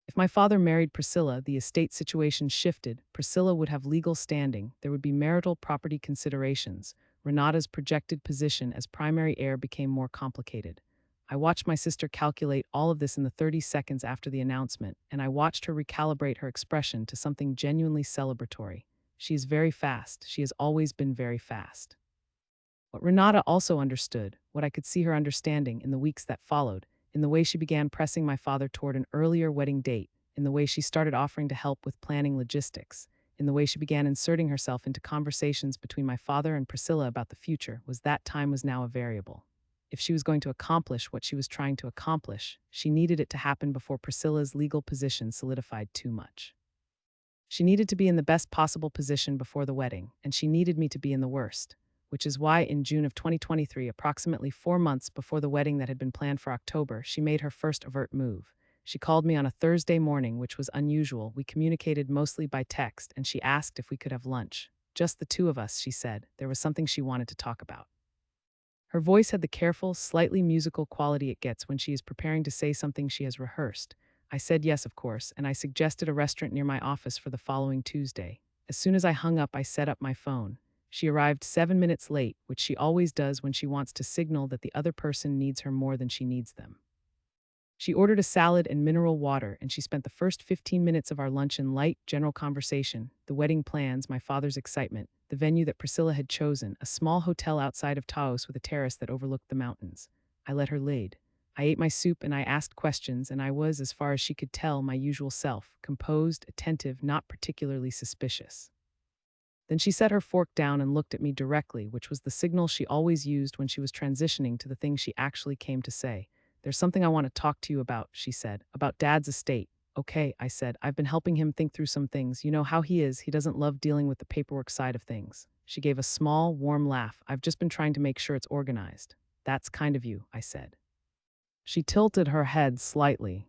If my father married Priscilla, the estate situation shifted. Priscilla would have legal standing, there would be marital property considerations. Renata's projected position as primary heir became more complicated. I watched my sister calculate all of this in the 30 seconds after the announcement, and I watched her recalibrate her expression to something genuinely celebratory. She is very fast. She has always been very fast. What Renata also understood, what I could see her understanding in the weeks that followed, in the way she began pressing my father toward an earlier wedding date, in the way she started offering to help with planning logistics, in the way she began inserting herself into conversations between my father and Priscilla about the future, was that time was now a variable. If she was going to accomplish what she was trying to accomplish, she needed it to happen before Priscilla's legal position solidified too much. She needed to be in the best possible position before the wedding, and she needed me to be in the worst, which is why in June of 2023, approximately 4 months before the wedding that had been planned for October, she made her first overt move. She called me on a Thursday morning, which was unusual. We communicated mostly by text, and she asked if we could have lunch. Just the two of us, she said. There was something she wanted to talk about. Her voice had the careful, slightly musical quality it gets when she is preparing to say something she has rehearsed. I said yes, of course, and I suggested a restaurant near my office for the following Tuesday. As soon as I hung up, I set up my phone. She arrived 7 minutes late, which she always does when she wants to signal that the other person needs her more than she needs them. She ordered a salad and mineral water, and she spent the first 15 minutes of our lunch in light, general conversation, the wedding plans, my father's excitement, the venue that Priscilla had chosen, a small hotel outside of Taos with a terrace that overlooked the mountains. I let her lead. I ate my soup and I asked questions, and I was, as far as she could tell, my usual self, composed, attentive, not particularly suspicious. Then she set her fork down and looked at me directly, which was the signal she always used when she was transitioning to the thing she actually came to say. There's something I want to talk to you about, she said, about Dad's estate. Okay, I said, I've been helping him think through some things. You know how he is, he doesn't love dealing with the paperwork side of things. She gave a small, warm laugh. I've just been trying to make sure it's organized. That's kind of you, I said. She tilted her head slightly.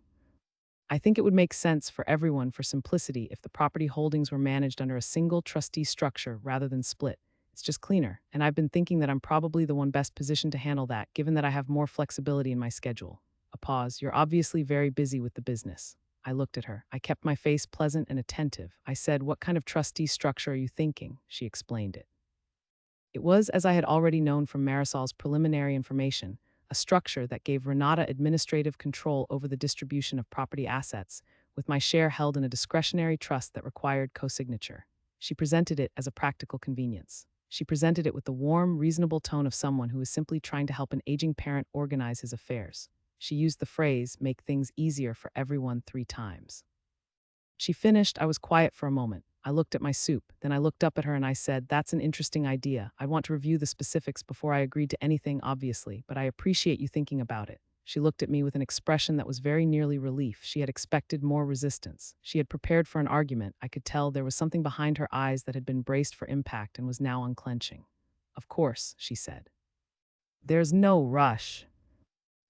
I think it would make sense for everyone for simplicity if the property holdings were managed under a single trustee structure rather than split. It's just cleaner, and I've been thinking that I'm probably the one best positioned to handle that, given that I have more flexibility in my schedule. A pause. You're obviously very busy with the business. I looked at her. I kept my face pleasant and attentive. I said, "What kind of trustee structure are you thinking?" She explained it. It was, as I had already known from Marisol's preliminary information, a structure that gave Renata administrative control over the distribution of property assets, with my share held in a discretionary trust that required co-signature. She presented it as a practical convenience. She presented it with the warm, reasonable tone of someone who is simply trying to help an aging parent organize his affairs. She used the phrase, "make things easier for everyone" 3 times. She finished. I was quiet for a moment. I looked at my soup. Then I looked up at her and I said, "That's an interesting idea. I'd want to review the specifics before I agreed to anything, obviously, but I appreciate you thinking about it." She looked at me with an expression that was very nearly relief. She had expected more resistance. She had prepared for an argument. I could tell there was something behind her eyes that had been braced for impact and was now unclenching. "Of course," she said. "There's no rush.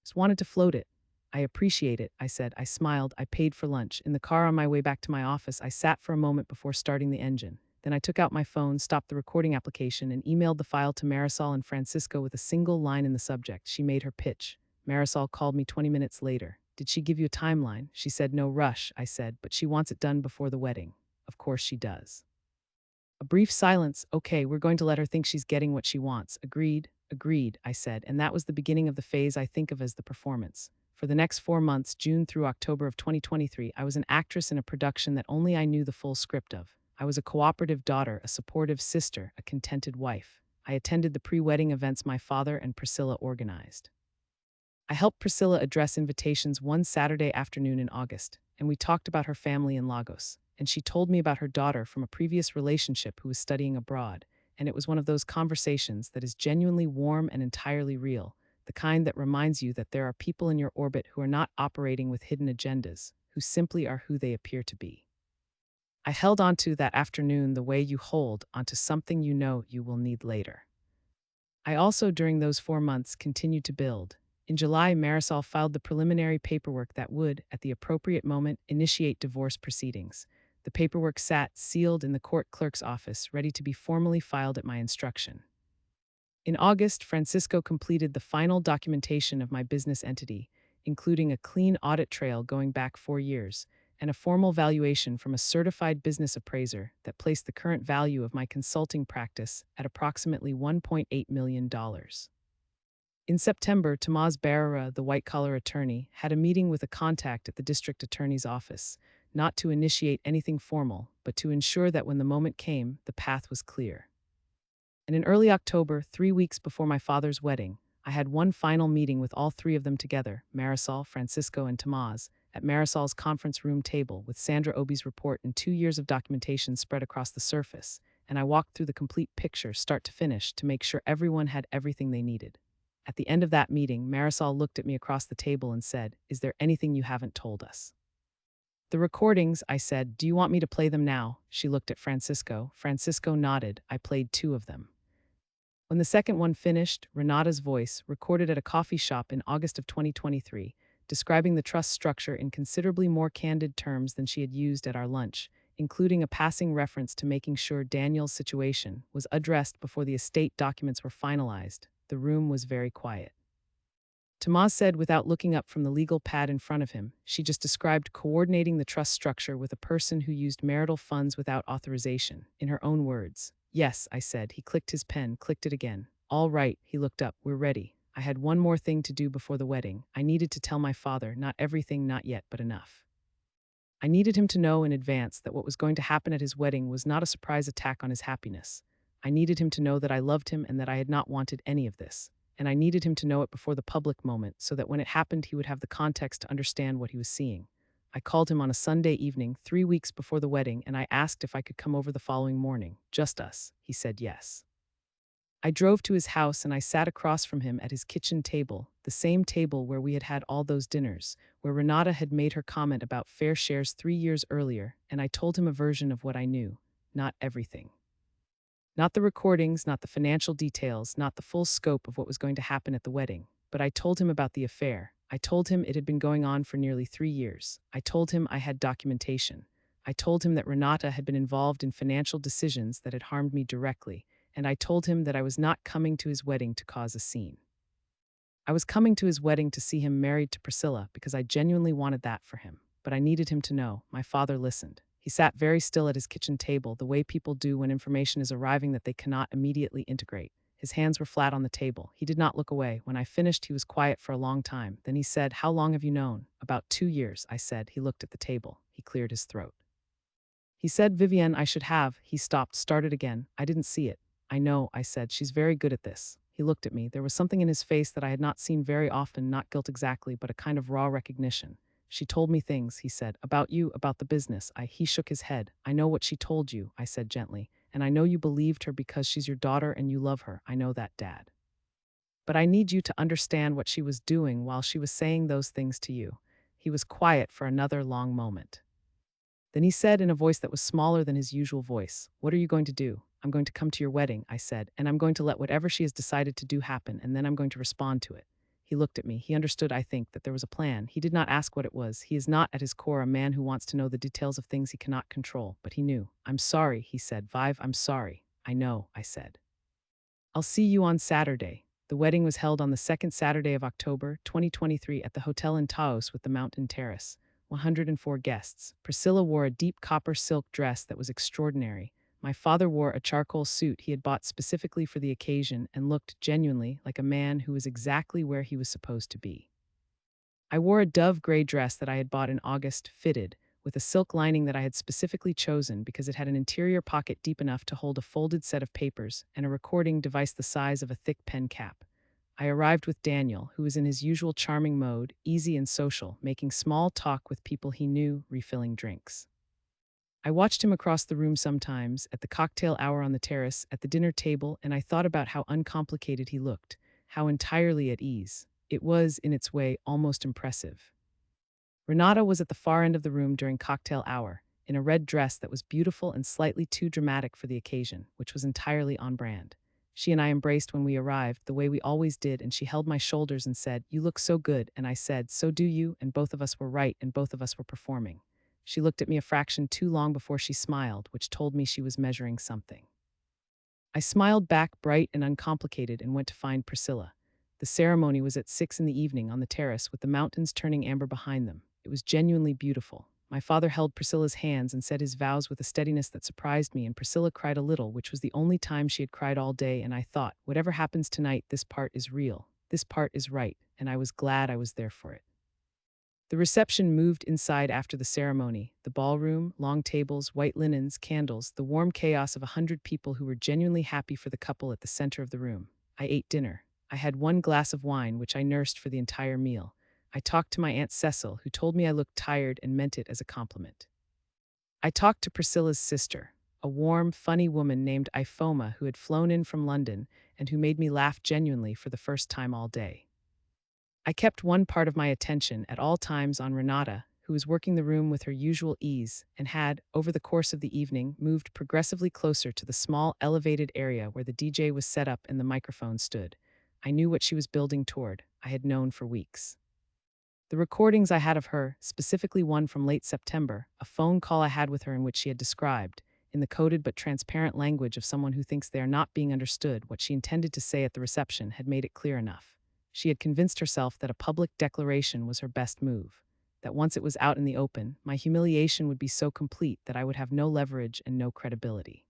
Just wanted to float it." "I appreciate it," I said. I smiled. I paid for lunch. In the car on my way back to my office, I sat for a moment before starting the engine. Then I took out my phone, stopped the recording application, and emailed the file to Marisol and Francisco with a single line in the subject. She made her pitch. Marisol called me 20 minutes later. "Did she give you a timeline?" She said, "No rush," I said, "but she wants it done before the wedding." "Of course she does." A brief silence. "Okay, we're going to let her think she's getting what she wants." "Agreed, agreed," I said, and that was the beginning of the phase I think of as the performance. For the next 4 months, June through October of 2023, I was an actress in a production that only I knew the full script of. I was a cooperative daughter, a supportive sister, a contented wife. I attended the pre-wedding events my father and Priscilla organized. I helped Priscilla address invitations one Saturday afternoon in August, and we talked about her family in Lagos. And she told me about her daughter from a previous relationship who was studying abroad, and it was one of those conversations that is genuinely warm and entirely real, the kind that reminds you that there are people in your orbit who are not operating with hidden agendas, who simply are who they appear to be. I held onto that afternoon the way you hold onto something you know you will need later. I also, during those 4 months, continued to build. In July, Marisol filed the preliminary paperwork that would, at the appropriate moment, initiate divorce proceedings. The paperwork sat, sealed, in the court clerk's office, ready to be formally filed at my instruction. In August, Francisco completed the final documentation of my business entity, including a clean audit trail going back 4 years, and a formal valuation from a certified business appraiser that placed the current value of my consulting practice at approximately $1.8 million. In September, Tomás Barrera, the white-collar attorney, had a meeting with a contact at the district attorney's office, not to initiate anything formal, but to ensure that when the moment came, the path was clear. And in early October, 3 weeks before my father's wedding, I had one final meeting with all 3 of them together, Marisol, Francisco, and Tomás, at Marisol's conference room table with Sandra Obi's report and 2 years of documentation spread across the surface, and I walked through the complete picture, start to finish, to make sure everyone had everything they needed. At the end of that meeting, Marisol looked at me across the table and said, "Is there anything you haven't told us?" "The recordings," I said. "Do you want me to play them now?" She looked at Francisco. Francisco nodded. I played 2 of them. When the second one finished, Renata's voice, recorded at a coffee shop in August of 2023, describing the trust structure in considerably more candid terms than she had used at our lunch, including a passing reference to making sure Daniel's situation was addressed before the estate documents were finalized. The room was very quiet. Tomás said without looking up from the legal pad in front of him, she just described coordinating the trust structure with a person who used marital funds without authorization, in her own words. "Yes," I said. He clicked his pen, clicked it again. "All right," he looked up. "We're ready." I had one more thing to do before the wedding. I needed to tell my father, not everything, not yet, but enough. I needed him to know in advance that what was going to happen at his wedding was not a surprise attack on his happiness. I needed him to know that I loved him and that I had not wanted any of this. And I needed him to know it before the public moment so that when it happened he would have the context to understand what he was seeing. I called him on a Sunday evening, 3 weeks before the wedding, and I asked if I could come over the following morning. Just us. He said yes. I drove to his house and I sat across from him at his kitchen table, the same table where we had had all those dinners, where Renata had made her comment about fair shares 3 years earlier, and I told him a version of what I knew, not everything. Not the recordings, not the financial details, not the full scope of what was going to happen at the wedding, but I told him about the affair. I told him it had been going on for nearly 3 years. I told him I had documentation. I told him that Renata had been involved in financial decisions that had harmed me directly, and I told him that I was not coming to his wedding to cause a scene. I was coming to his wedding to see him married to Priscilla because I genuinely wanted that for him. But I needed him to know. My father listened. He sat very still at his kitchen table, the way people do when information is arriving that they cannot immediately integrate. His hands were flat on the table. He did not look away. When I finished, he was quiet for a long time. Then he said, "How long have you known?" "About 2 years," I said. He looked at the table. He cleared his throat. He said, "Vivienne, I should have." He stopped, started again. "I didn't see it." "I know," I said. "She's very good at this." He looked at me. There was something in his face that I had not seen very often, not guilt exactly, but a kind of raw recognition. "She told me things," he said, "about you, about the business." He shook his head. "I know what she told you," I said gently. "And I know you believed her because she's your daughter and you love her. I know that, Dad. But I need you to understand what she was doing while she was saying those things to you." He was quiet for another long moment. Then he said in a voice that was smaller than his usual voice, "What are you going to do?" "I'm going to come to your wedding," I said, "and I'm going to let whatever she has decided to do happen, and then I'm going to respond to it." He looked at me. He understood, I think, that there was a plan. He did not ask what it was. He is not, at his core, a man who wants to know the details of things he cannot control, but he knew. "I'm sorry," he said. "Vive, I'm sorry." "I know," I said. "I'll see you on Saturday." The wedding was held on the second Saturday of October, 2023, at the hotel in Taos with the mountain terrace. 104 guests. Priscilla wore a deep copper silk dress that was extraordinary. My father wore a charcoal suit he had bought specifically for the occasion and looked genuinely like a man who was exactly where he was supposed to be. I wore a dove gray dress that I had bought in August, fitted, with a silk lining that I had specifically chosen because it had an interior pocket deep enough to hold a folded set of papers and a recording device the size of a thick pen cap. I arrived with Daniel, who was in his usual charming mode, easy and social, making small talk with people he knew, refilling drinks. I watched him across the room sometimes, at the cocktail hour on the terrace, at the dinner table, and I thought about how uncomplicated he looked, how entirely at ease. It was, in its way, almost impressive. Renata was at the far end of the room during cocktail hour, in a red dress that was beautiful and slightly too dramatic for the occasion, which was entirely on brand. She and I embraced when we arrived, the way we always did, and she held my shoulders and said, "You look so good," and I said, "So do you," and both of us were right, and both of us were performing. She looked at me a fraction too long before she smiled, which told me she was measuring something. I smiled back, bright and uncomplicated, and went to find Priscilla. The ceremony was at 6 in the evening on the terrace with the mountains turning amber behind them. It was genuinely beautiful. My father held Priscilla's hands and said his vows with a steadiness that surprised me, and Priscilla cried a little, which was the only time she had cried all day, and I thought, whatever happens tonight, this part is real. This part is right, and I was glad I was there for it. The reception moved inside after the ceremony. The ballroom, long tables, white linens, candles, the warm chaos of 100 people who were genuinely happy for the couple at the center of the room. I ate dinner. I had one glass of wine, which I nursed for the entire meal. I talked to my Aunt Cecil, who told me I looked tired and meant it as a compliment. I talked to Priscilla's sister, a warm, funny woman named Ifoma who had flown in from London and who made me laugh genuinely for the first time all day. I kept one part of my attention at all times on Renata, who was working the room with her usual ease and had, over the course of the evening, moved progressively closer to the small, elevated area where the DJ was set up and the microphone stood. I knew what she was building toward. I had known for weeks. The recordings I had of her, specifically one from late September, a phone call I had with her in which she had described, in the coded but transparent language of someone who thinks they are not being understood, what she intended to say at the reception, had made it clear enough. She had convinced herself that a public declaration was her best move, that once it was out in the open, my humiliation would be so complete that I would have no leverage and no credibility.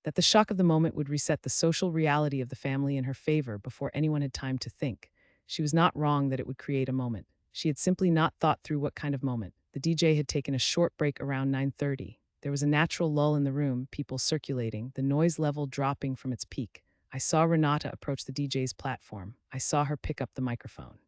That the shock of the moment would reset the social reality of the family in her favor before anyone had time to think. She was not wrong that it would create a moment. She had simply not thought through what kind of moment. The DJ had taken a short break around 9:30. There was a natural lull in the room, people circulating, the noise level dropping from its peak. I saw Renata approach the DJ's platform. I saw her pick up the microphone.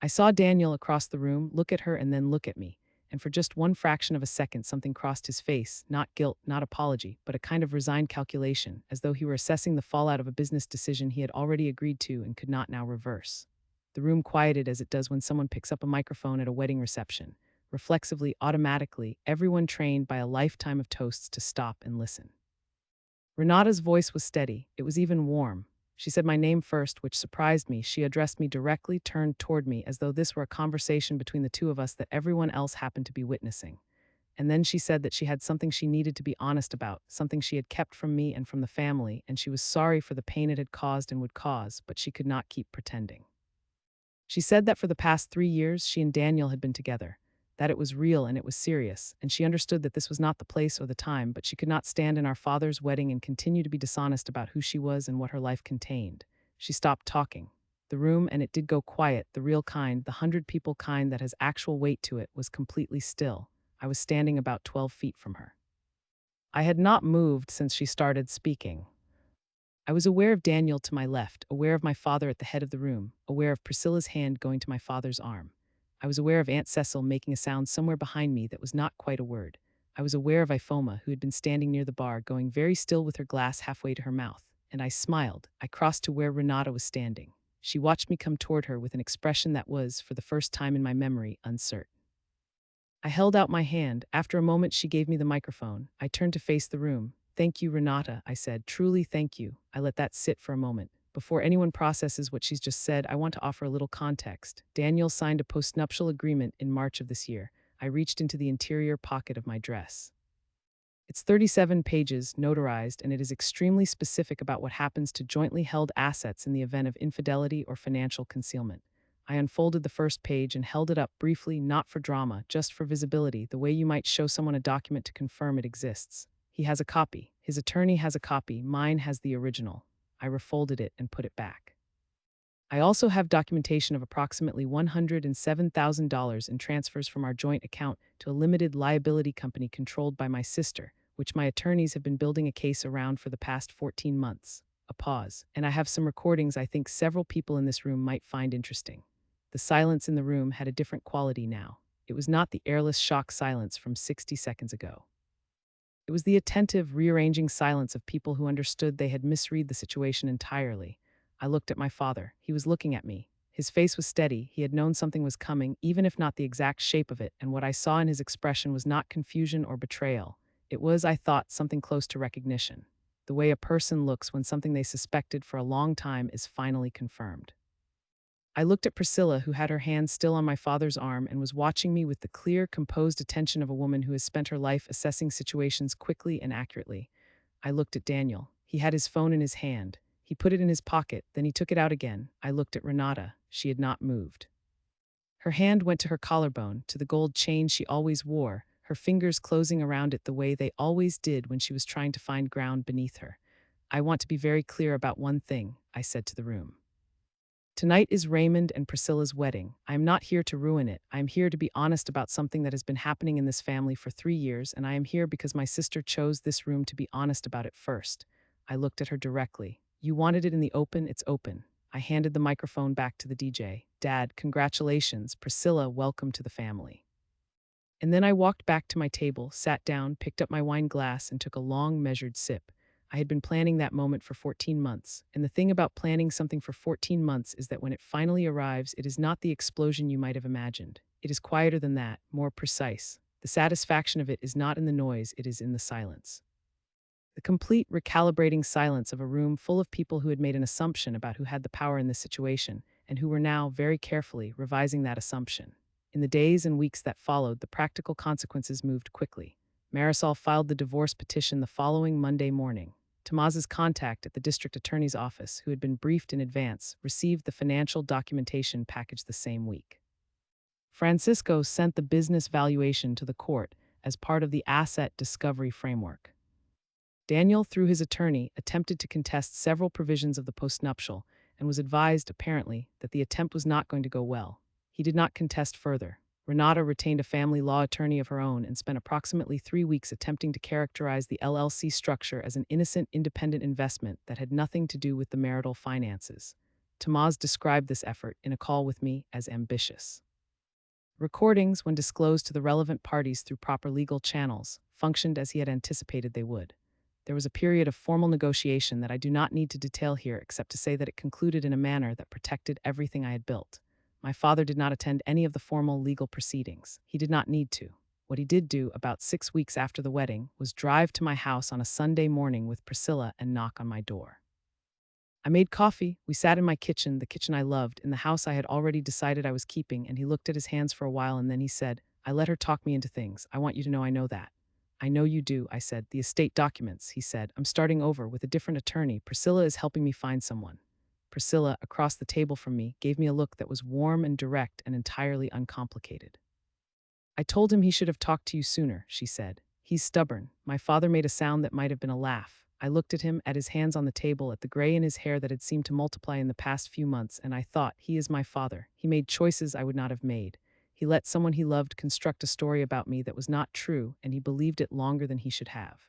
I saw Daniel across the room look at her and then look at me, and for just one fraction of a second something crossed his face, not guilt, not apology, but a kind of resigned calculation, as though he were assessing the fallout of a business decision he had already agreed to and could not now reverse. The room quieted as it does when someone picks up a microphone at a wedding reception. Reflexively, automatically, everyone trained by a lifetime of toasts to stop and listen. Renata's voice was steady. It was even warm. She said my name first, which surprised me. She addressed me directly, turned toward me as though this were a conversation between the two of us that everyone else happened to be witnessing. And then she said that she had something she needed to be honest about, something she had kept from me and from the family, and she was sorry for the pain it had caused and would cause, but she could not keep pretending. She said that for the past 3 years, she and Daniel had been together, that it was real and it was serious, and she understood that this was not the place or the time, but she could not stand in our father's wedding and continue to be dishonest about who she was and what her life contained. She stopped talking. The room, and it did go quiet, the real kind, the 100 people kind that has actual weight to it, was completely still. I was standing about 12 feet from her. I had not moved since she started speaking. I was aware of Daniel to my left, aware of my father at the head of the room, aware of Priscilla's hand going to my father's arm. I was aware of Aunt Cecil making a sound somewhere behind me that was not quite a word. I was aware of Ifoma, who had been standing near the bar, going very still with her glass halfway to her mouth. And I smiled. I crossed to where Renata was standing. She watched me come toward her with an expression that was, for the first time in my memory, uncertain. I held out my hand. After a moment, she gave me the microphone. I turned to face the room. "Thank you, Renata," I said. "Truly thank you." I let that sit for a moment. Before anyone processes what she's just said, I want to offer a little context. Daniel signed a postnuptial agreement in March of this year. I reached into the interior pocket of my dress. It's 37 pages, notarized, and it is extremely specific about what happens to jointly held assets in the event of infidelity or financial concealment. I unfolded the first page and held it up briefly, not for drama, just for visibility, the way you might show someone a document to confirm it exists. He has a copy. His attorney has a copy. Mine has the original. I refolded it and put it back. I also have documentation of approximately $107,000 in transfers from our joint account to a limited liability company controlled by my sister, which my attorneys have been building a case around for the past 14 months. A pause. And I have some recordings I think several people in this room might find interesting. The silence in the room had a different quality now. It was not the airless shock silence from 60 seconds ago. It was the attentive, rearranging silence of people who understood they had misread the situation entirely. I looked at my father. He was looking at me. His face was steady. He had known something was coming, even if not the exact shape of it, and what I saw in his expression was not confusion or betrayal. It was, I thought, something close to recognition. The way a person looks when something they suspected for a long time is finally confirmed. I looked at Priscilla, who had her hand still on my father's arm and was watching me with the clear, composed attention of a woman who has spent her life assessing situations quickly and accurately. I looked at Daniel. He had his phone in his hand. He put it in his pocket, then he took it out again. I looked at Renata. She had not moved. Her hand went to her collarbone, to the gold chain she always wore, her fingers closing around it the way they always did when she was trying to find ground beneath her. "I want to be very clear about one thing," I said to the room. "Tonight is Raymond and Priscilla's wedding. I am not here to ruin it. I am here to be honest about something that has been happening in this family for 3 years, and I am here because my sister chose this room to be honest about it first." I looked at her directly. "You wanted it in the open, it's open." I handed the microphone back to the DJ. "Dad, congratulations. Priscilla, welcome to the family." And then I walked back to my table, sat down, picked up my wine glass, and took a long, measured sip. I had been planning that moment for 14 months, and the thing about planning something for 14 months is that when it finally arrives, it is not the explosion you might have imagined. It is quieter than that, more precise. The satisfaction of it is not in the noise, it is in the silence. The complete recalibrating silence of a room full of people who had made an assumption about who had the power in this situation, and who were now, very carefully, revising that assumption. In the days and weeks that followed, the practical consequences moved quickly. Marisol filed the divorce petition the following Monday morning. Tomaz's contact at the district attorney's office, who had been briefed in advance, received the financial documentation package the same week. Francisco sent the business valuation to the court as part of the asset discovery framework. Daniel, through his attorney, attempted to contest several provisions of the postnuptial and was advised, apparently, that the attempt was not going to go well. He did not contest further. Renata retained a family law attorney of her own and spent approximately 3 weeks attempting to characterize the LLC structure as an innocent, independent investment that had nothing to do with the marital finances. Tomaz described this effort in a call with me as ambitious. Recordings, when disclosed to the relevant parties through proper legal channels, functioned as he had anticipated they would. There was a period of formal negotiation that I do not need to detail here except to say that it concluded in a manner that protected everything I had built. My father did not attend any of the formal legal proceedings. He did not need to. What he did do, about 6 weeks after the wedding, was drive to my house on a Sunday morning with Priscilla and knock on my door. I made coffee. We sat in my kitchen, the kitchen I loved, in the house I had already decided I was keeping, and he looked at his hands for a while and then he said, I let her talk me into things. I want you to know I know that. I know you do, I said. The estate documents, he said. I'm starting over with a different attorney. Priscilla is helping me find someone. Priscilla, across the table from me, gave me a look that was warm and direct and entirely uncomplicated. I told him he should have talked to you sooner, she said. He's stubborn. My father made a sound that might have been a laugh. I looked at him, at his hands on the table, at the gray in his hair that had seemed to multiply in the past few months, and I thought, he is my father. He made choices I would not have made. He let someone he loved construct a story about me that was not true, and he believed it longer than he should have.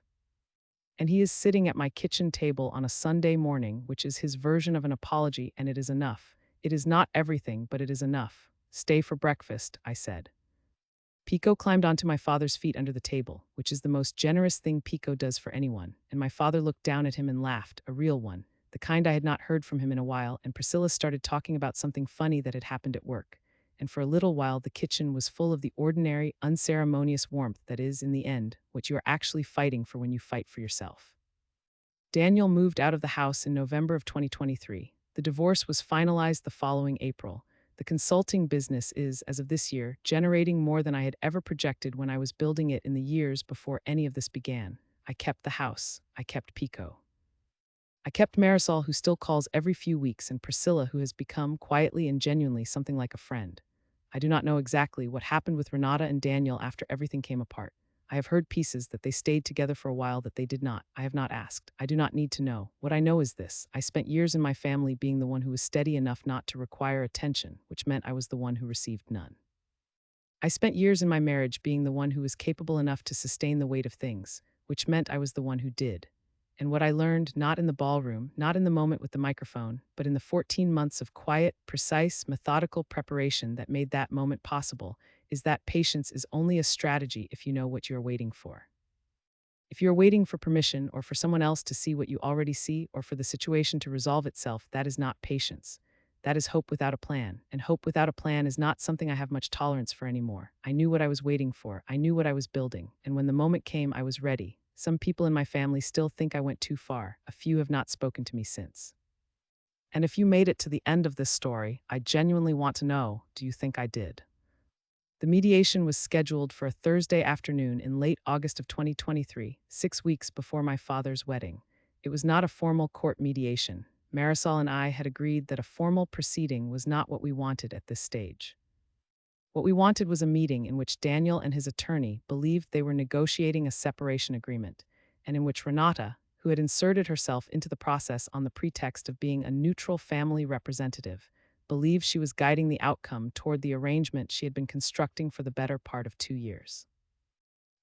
And he is sitting at my kitchen table on a Sunday morning, which is his version of an apology, and it is enough. It is not everything, but it is enough. Stay for breakfast, I said. Pico climbed onto my father's feet under the table, which is the most generous thing Pico does for anyone, and my father looked down at him and laughed, a real one, the kind I had not heard from him in a while, and Priscilla started talking about something funny that had happened at work. And for a little while the kitchen was full of the ordinary, unceremonious warmth that is, in the end, what you are actually fighting for when you fight for yourself. Daniel moved out of the house in November of 2023. The divorce was finalized the following April. The consulting business is, as of this year, generating more than I had ever projected when I was building it in the years before any of this began. I kept the house. I kept Pico. I kept Marisol, who still calls every few weeks, and Priscilla, who has become, quietly and genuinely, something like a friend. I do not know exactly what happened with Renata and Daniel after everything came apart. I have heard pieces that they stayed together for a while, that they did not. I have not asked. I do not need to know. What I know is this. I spent years in my family being the one who was steady enough not to require attention, which meant I was the one who received none. I spent years in my marriage being the one who was capable enough to sustain the weight of things, which meant I was the one who did. And what I learned, not in the ballroom, not in the moment with the microphone, but in the 14 months of quiet, precise, methodical preparation that made that moment possible, is that patience is only a strategy if you know what you're waiting for. If you're waiting for permission, or for someone else to see what you already see, or for the situation to resolve itself, that is not patience. That is hope without a plan, and hope without a plan is not something I have much tolerance for anymore. I knew what I was waiting for, I knew what I was building, and when the moment came, I was ready. Some people in my family still think I went too far. A few have not spoken to me since. And if you made it to the end of this story, I genuinely want to know, do you think I did? The mediation was scheduled for a Thursday afternoon in late August of 2023, 6 weeks before my father's wedding. It was not a formal court mediation. Marisol and I had agreed that a formal proceeding was not what we wanted at this stage. What we wanted was a meeting in which Daniel and his attorney believed they were negotiating a separation agreement, and in which Renata, who had inserted herself into the process on the pretext of being a neutral family representative, believed she was guiding the outcome toward the arrangement she had been constructing for the better part of 2 years.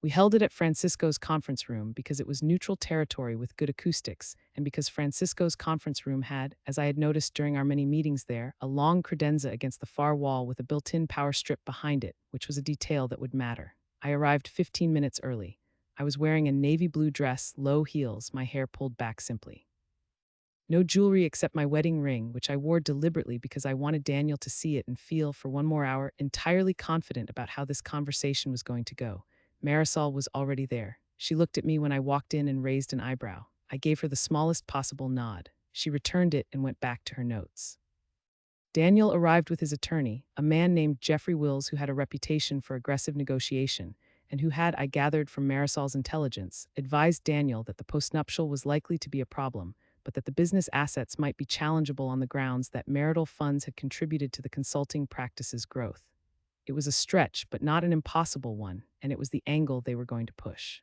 We held it at Francisco's conference room because it was neutral territory with good acoustics, and because Francisco's conference room had, as I had noticed during our many meetings there, a long credenza against the far wall with a built-in power strip behind it, which was a detail that would matter. I arrived 15 minutes early. I was wearing a navy blue dress, low heels, my hair pulled back simply. No jewelry except my wedding ring, which I wore deliberately because I wanted Daniel to see it and feel, for one more hour, entirely confident about how this conversation was going to go. Marisol was already there. She looked at me when I walked in and raised an eyebrow. I gave her the smallest possible nod. She returned it and went back to her notes. Daniel arrived with his attorney, a man named Jeffrey Wills, who had a reputation for aggressive negotiation, and who had, I gathered from Marisol's intelligence, advised Daniel that the postnuptial was likely to be a problem, but that the business assets might be challengeable on the grounds that marital funds had contributed to the consulting practice's growth. It was a stretch, but not an impossible one, and it was the angle they were going to push.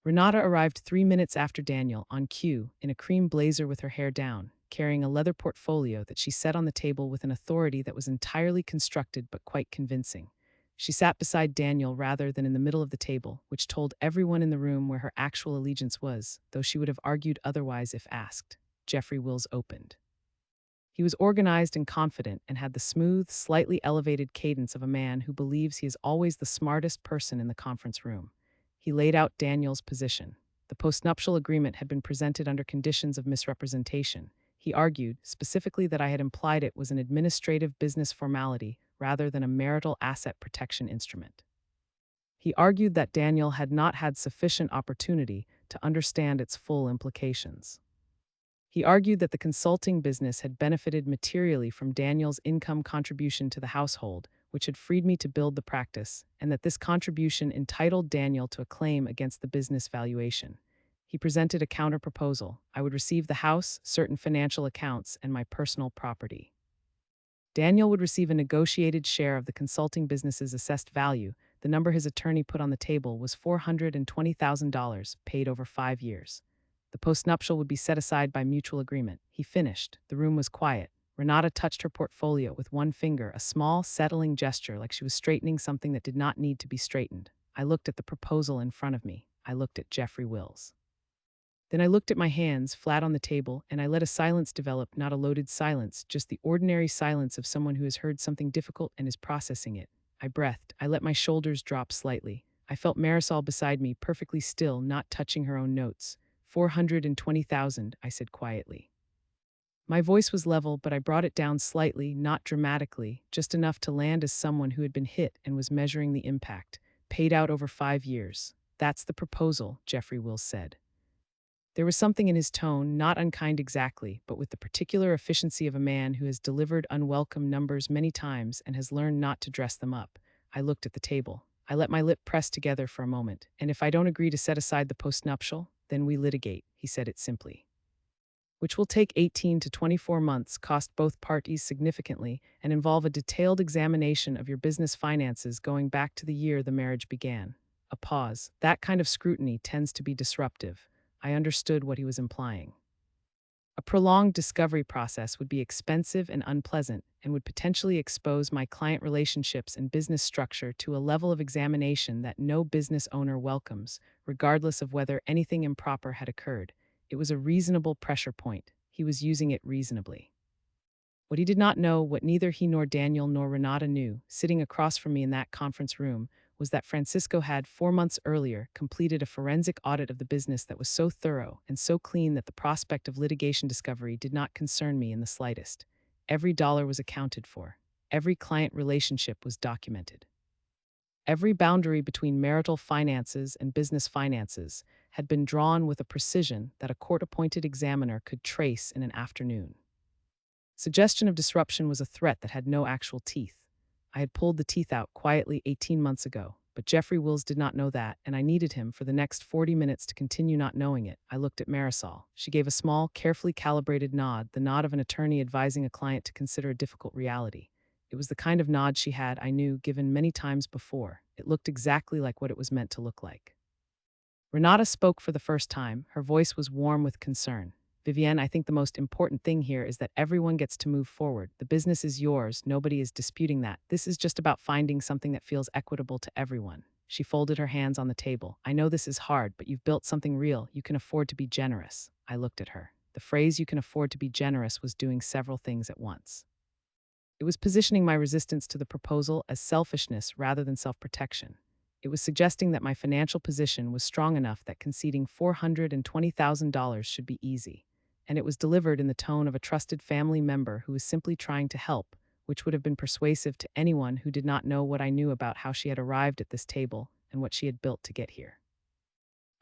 Renata arrived 3 minutes after Daniel, on cue, in a cream blazer with her hair down, carrying a leather portfolio that she set on the table with an authority that was entirely constructed but quite convincing. She sat beside Daniel rather than in the middle of the table, which told everyone in the room where her actual allegiance was, though she would have argued otherwise if asked. Jeffrey Wills opened. He was organized and confident and had the smooth, slightly elevated cadence of a man who believes he is always the smartest person in the conference room. He laid out Daniel's position. The postnuptial agreement had been presented under conditions of misrepresentation. He argued, specifically, that I had implied it was an administrative business formality rather than a marital asset protection instrument. He argued that Daniel had not had sufficient opportunity to understand its full implications. He argued that the consulting business had benefited materially from Daniel's income contribution to the household, which had freed me to build the practice, and that this contribution entitled Daniel to a claim against the business valuation. He presented a counter-proposal. I would receive the house, certain financial accounts, and my personal property. Daniel would receive a negotiated share of the consulting business's assessed value. The number his attorney put on the table was $420,000, paid over 5 years. The postnuptial would be set aside by mutual agreement. He finished. The room was quiet. Renata touched her portfolio with one finger, a small, settling gesture like she was straightening something that did not need to be straightened. I looked at the proposal in front of me. I looked at Jeffrey Wills. Then I looked at my hands, flat on the table, and I let a silence develop, not a loaded silence, just the ordinary silence of someone who has heard something difficult and is processing it. I breathed. I let my shoulders drop slightly. I felt Marisol beside me, perfectly still, not touching her own notes. 420,000, I said quietly. My voice was level, but I brought it down slightly, not dramatically, just enough to land as someone who had been hit and was measuring the impact. Paid out over 5 years. That's the proposal, Jeffrey Wills said. There was something in his tone, not unkind exactly, but with the particular efficiency of a man who has delivered unwelcome numbers many times and has learned not to dress them up. I looked at the table. I let my lip press together for a moment. And if I don't agree to set aside the postnuptial, then we litigate, he said it simply. Which will take 18 to 24 months, cost both parties significantly, and involve a detailed examination of your business finances going back to the year the marriage began. A pause. That kind of scrutiny tends to be disruptive. I understood what he was implying. A prolonged discovery process would be expensive and unpleasant and would potentially expose my client relationships and business structure to a level of examination that no business owner welcomes, regardless of whether anything improper had occurred. It was a reasonable pressure point. He was using it reasonably. What he did not know, what neither he nor Daniel nor Renata knew, sitting across from me in that conference room, was that Francisco had, 4 months earlier, completed a forensic audit of the business that was so thorough and so clean that the prospect of litigation discovery did not concern me in the slightest. Every dollar was accounted for. Every client relationship was documented. Every boundary between marital finances and business finances had been drawn with a precision that a court-appointed examiner could trace in an afternoon. Suggestion of disruption was a threat that had no actual teeth. I had pulled the teeth out quietly 18 months ago, but Jeffrey Wills did not know that, and I needed him for the next 40 minutes to continue not knowing it. I looked at Marisol. She gave a small, carefully calibrated nod, the nod of an attorney advising a client to consider a difficult reality. It was the kind of nod she had, I knew, given many times before. It looked exactly like what it was meant to look like. Renata spoke for the first time. Her voice was warm with concern. Vivienne, I think the most important thing here is that everyone gets to move forward. The business is yours. Nobody is disputing that. This is just about finding something that feels equitable to everyone. She folded her hands on the table. I know this is hard, but you've built something real. You can afford to be generous. I looked at her. The phrase "you can afford to be generous" was doing several things at once. It was positioning my resistance to the proposal as selfishness rather than self-protection. It was suggesting that my financial position was strong enough that conceding $420,000 should be easy. And it was delivered in the tone of a trusted family member who was simply trying to help, which would have been persuasive to anyone who did not know what I knew about how she had arrived at this table and what she had built to get here.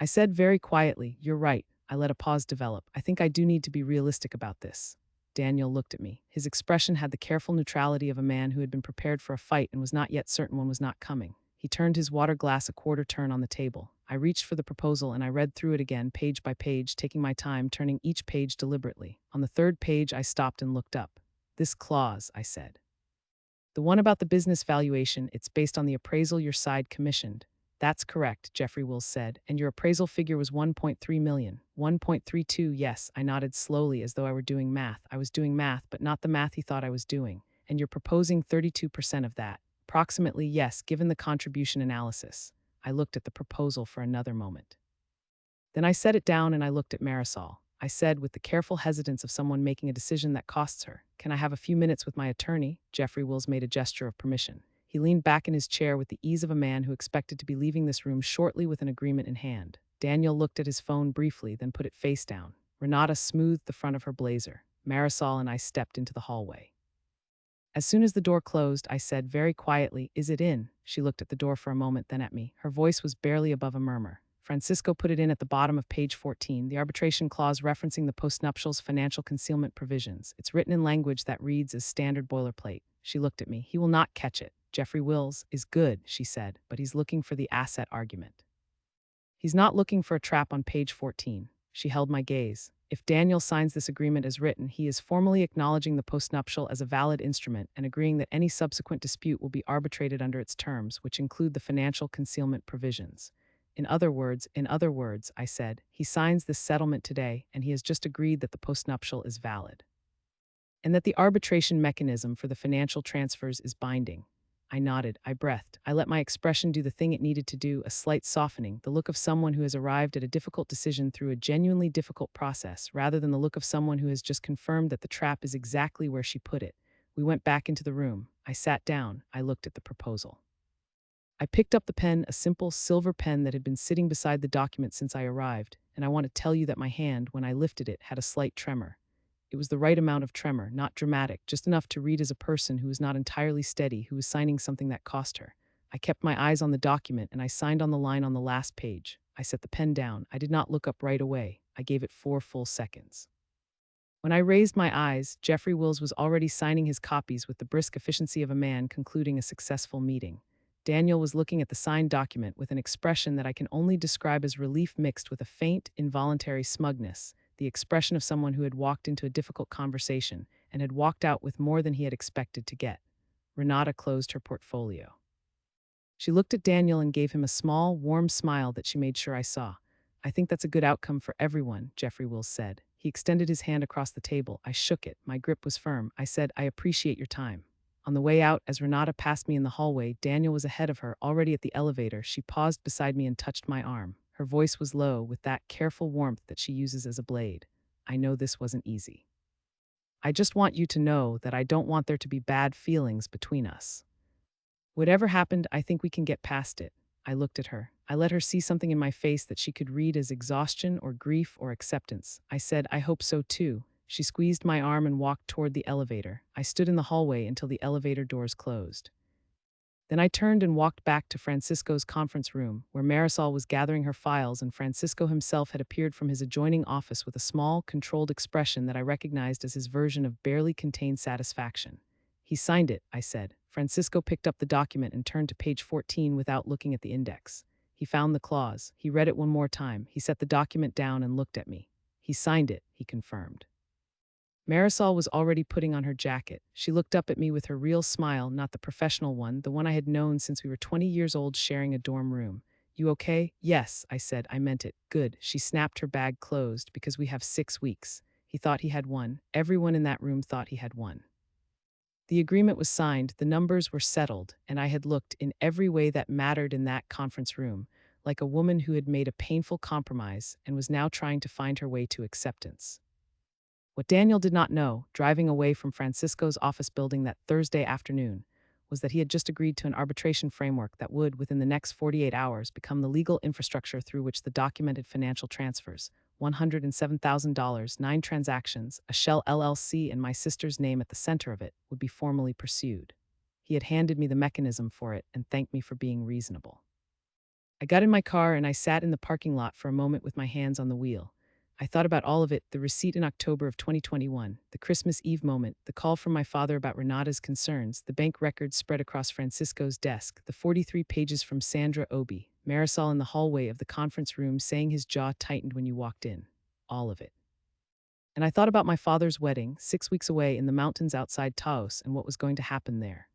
I said very quietly, "You're right." I let a pause develop. "I think I do need to be realistic about this." Daniel looked at me. His expression had the careful neutrality of a man who had been prepared for a fight and was not yet certain one was not coming. He turned his water glass a quarter turn on the table. I reached for the proposal and I read through it again, page by page, taking my time, turning each page deliberately. On the 3rd page, I stopped and looked up. "This clause," I said. "The one about the business valuation, it's based on the appraisal your side commissioned." "That's correct," Jeffrey Wills said, "and your appraisal figure was 1.3 million. 1.32, yes." I nodded slowly as though I were doing math. I was doing math, but not the math he thought I was doing. "And you're proposing 32% of that." "Approximately, yes, given the contribution analysis." I looked at the proposal for another moment. Then I set it down and I looked at Marisol. I said, with the careful hesitance of someone making a decision that costs her, "Can I have a few minutes with my attorney?" Jeffrey Wills made a gesture of permission. He leaned back in his chair with the ease of a man who expected to be leaving this room shortly with an agreement in hand. Daniel looked at his phone briefly, then put it face down. Renata smoothed the front of her blazer. Marisol and I stepped into the hallway. As soon as the door closed, I said very quietly, "Is it in?" She looked at the door for a moment, then at me. Her voice was barely above a murmur. Francisco put it in at the bottom of page 14, the arbitration clause referencing the postnuptials financial concealment provisions. It's written in language that reads as standard boilerplate. She looked at me. He will not catch it. Jeffrey Wills is good, she said, but he's looking for the asset argument. He's not looking for a trap on page 14. She held my gaze. If Daniel signs this agreement as written, he is formally acknowledging the postnuptial as a valid instrument and agreeing that any subsequent dispute will be arbitrated under its terms, which include the financial concealment provisions. In other words, I said, he signs this settlement today, and he has just agreed that the postnuptial is valid. And that the arbitration mechanism for the financial transfers is binding. I nodded, I breathed. I let my expression do the thing it needed to do, a slight softening, the look of someone who has arrived at a difficult decision through a genuinely difficult process, rather than the look of someone who has just confirmed that the trap is exactly where she put it. We went back into the room. I sat down. I looked at the proposal. I picked up the pen, a simple silver pen that had been sitting beside the document since I arrived, and I want to tell you that my hand, when I lifted it, had a slight tremor. It was the right amount of tremor, not dramatic, just enough to read as a person who was not entirely steady, who was signing something that cost her. I kept my eyes on the document, and I signed on the line on the last page. I set the pen down. I did not look up right away. I gave it 4 full seconds. When I raised my eyes, Jeffrey Wills was already signing his copies with the brisk efficiency of a man concluding a successful meeting. Daniel was looking at the signed document with an expression that I can only describe as relief mixed with a faint, involuntary smugness, the expression of someone who had walked into a difficult conversation and had walked out with more than he had expected to get. Renata closed her portfolio. She looked at Daniel and gave him a small, warm smile that she made sure I saw. I think that's a good outcome for everyone, Jeffrey Wills said. He extended his hand across the table. I shook it. My grip was firm. I said, I appreciate your time. On the way out, as Renata passed me in the hallway, Daniel was ahead of her, already at the elevator. She paused beside me and touched my arm. Her voice was low, with that careful warmth that she uses as a blade. I know this wasn't easy. I just want you to know that I don't want there to be bad feelings between us. Whatever happened, I think we can get past it. I looked at her. I let her see something in my face that she could read as exhaustion or grief or acceptance. I said, I hope so too. She squeezed my arm and walked toward the elevator. I stood in the hallway until the elevator doors closed. Then I turned and walked back to Francisco's conference room, where Marisol was gathering her files and Francisco himself had appeared from his adjoining office with a small, controlled expression that I recognized as his version of barely contained satisfaction. He signed it, I said. Francisco picked up the document and turned to page 14 without looking at the index. He found the clause. He read it one more time. He set the document down and looked at me. He signed it, he confirmed. Marisol was already putting on her jacket. She looked up at me with her real smile, not the professional one, the one I had known since we were 20 years old sharing a dorm room. You okay? Yes, I said. I meant it. Good. She snapped her bag closed because we have 6 weeks. He thought he had one. Everyone in that room thought he had one. The agreement was signed, the numbers were settled, and I had looked in every way that mattered in that conference room, like a woman who had made a painful compromise and was now trying to find her way to acceptance. What Daniel did not know, driving away from Francisco's office building that Thursday afternoon, was that he had just agreed to an arbitration framework that would, within the next 48 hours, become the legal infrastructure through which the documented financial transfers, $107,000, 9 transactions, a shell LLC and my sister's name at the center of it, would be formally pursued. He had handed me the mechanism for it and thanked me for being reasonable. I got in my car and I sat in the parking lot for a moment with my hands on the wheel. I thought about all of it, the receipt in October of 2021, the Christmas Eve moment, the call from my father about Renata's concerns, the bank records spread across Francisco's desk, the 43 pages from Sandra Obi, Marisol in the hallway of the conference room saying his jaw tightened when you walked in. All of it. And I thought about my father's wedding, 6 weeks away in the mountains outside Taos, and what was going to happen there.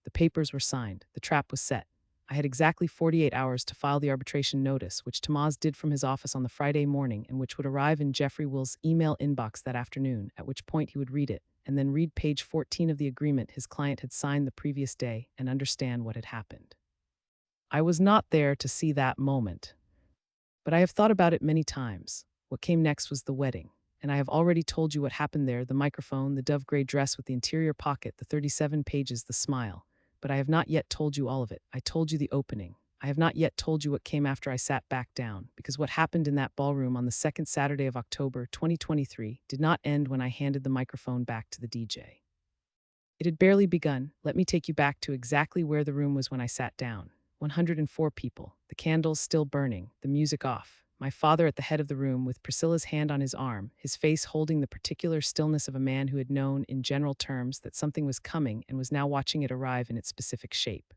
The papers were signed. The trap was set. I had exactly 48 hours to file the arbitration notice, which Tomas did from his office on the Friday morning and which would arrive in Jeffrey Wills' email inbox that afternoon, at which point he would read it, and then read page 14 of the agreement his client had signed the previous day and understand what had happened. I was not there to see that moment, but I have thought about it many times. What came next was the wedding, and I have already told you what happened there, the microphone, the dove gray dress with the interior pocket, the 37 pages, the smile. But I have not yet told you all of it. I told you the opening. I have not yet told you what came after I sat back down, because what happened in that ballroom on the second Saturday of October 2023 did not end when I handed the microphone back to the DJ. It had barely begun. Let me take you back to exactly where the room was when I sat down. 104 people, the candles still burning, the music off. My father at the head of the room with Priscilla's hand on his arm, his face holding the particular stillness of a man who had known, in general terms, that something was coming and was now watching it arrive in its specific shape.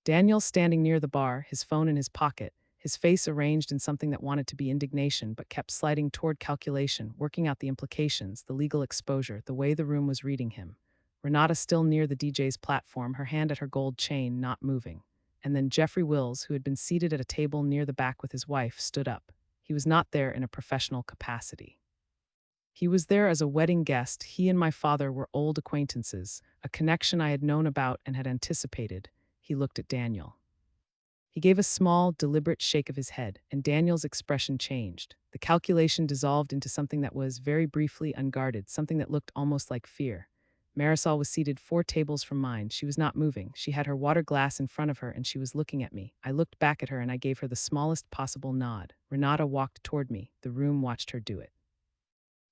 Daniel standing near the bar, his phone in his pocket, his face arranged in something that wanted to be indignation but kept sliding toward calculation, working out the implications, the legal exposure, the way the room was reading him. Renata still near the DJ's platform, her hand at her gold chain, not moving. And then Jeffrey Wills, who had been seated at a table near the back with his wife, stood up. He was not there in a professional capacity. He was there as a wedding guest. He and my father were old acquaintances, a connection I had known about and had anticipated. He looked at Daniel. He gave a small, deliberate shake of his head, and Daniel's expression changed. The calculation dissolved into something that was, very briefly, unguarded, something that looked almost like fear. Marisol was seated 4 tables from mine. She was not moving. She had her water glass in front of her, and she was looking at me. I looked back at her, and I gave her the smallest possible nod. Renata walked toward me. The room watched her do it.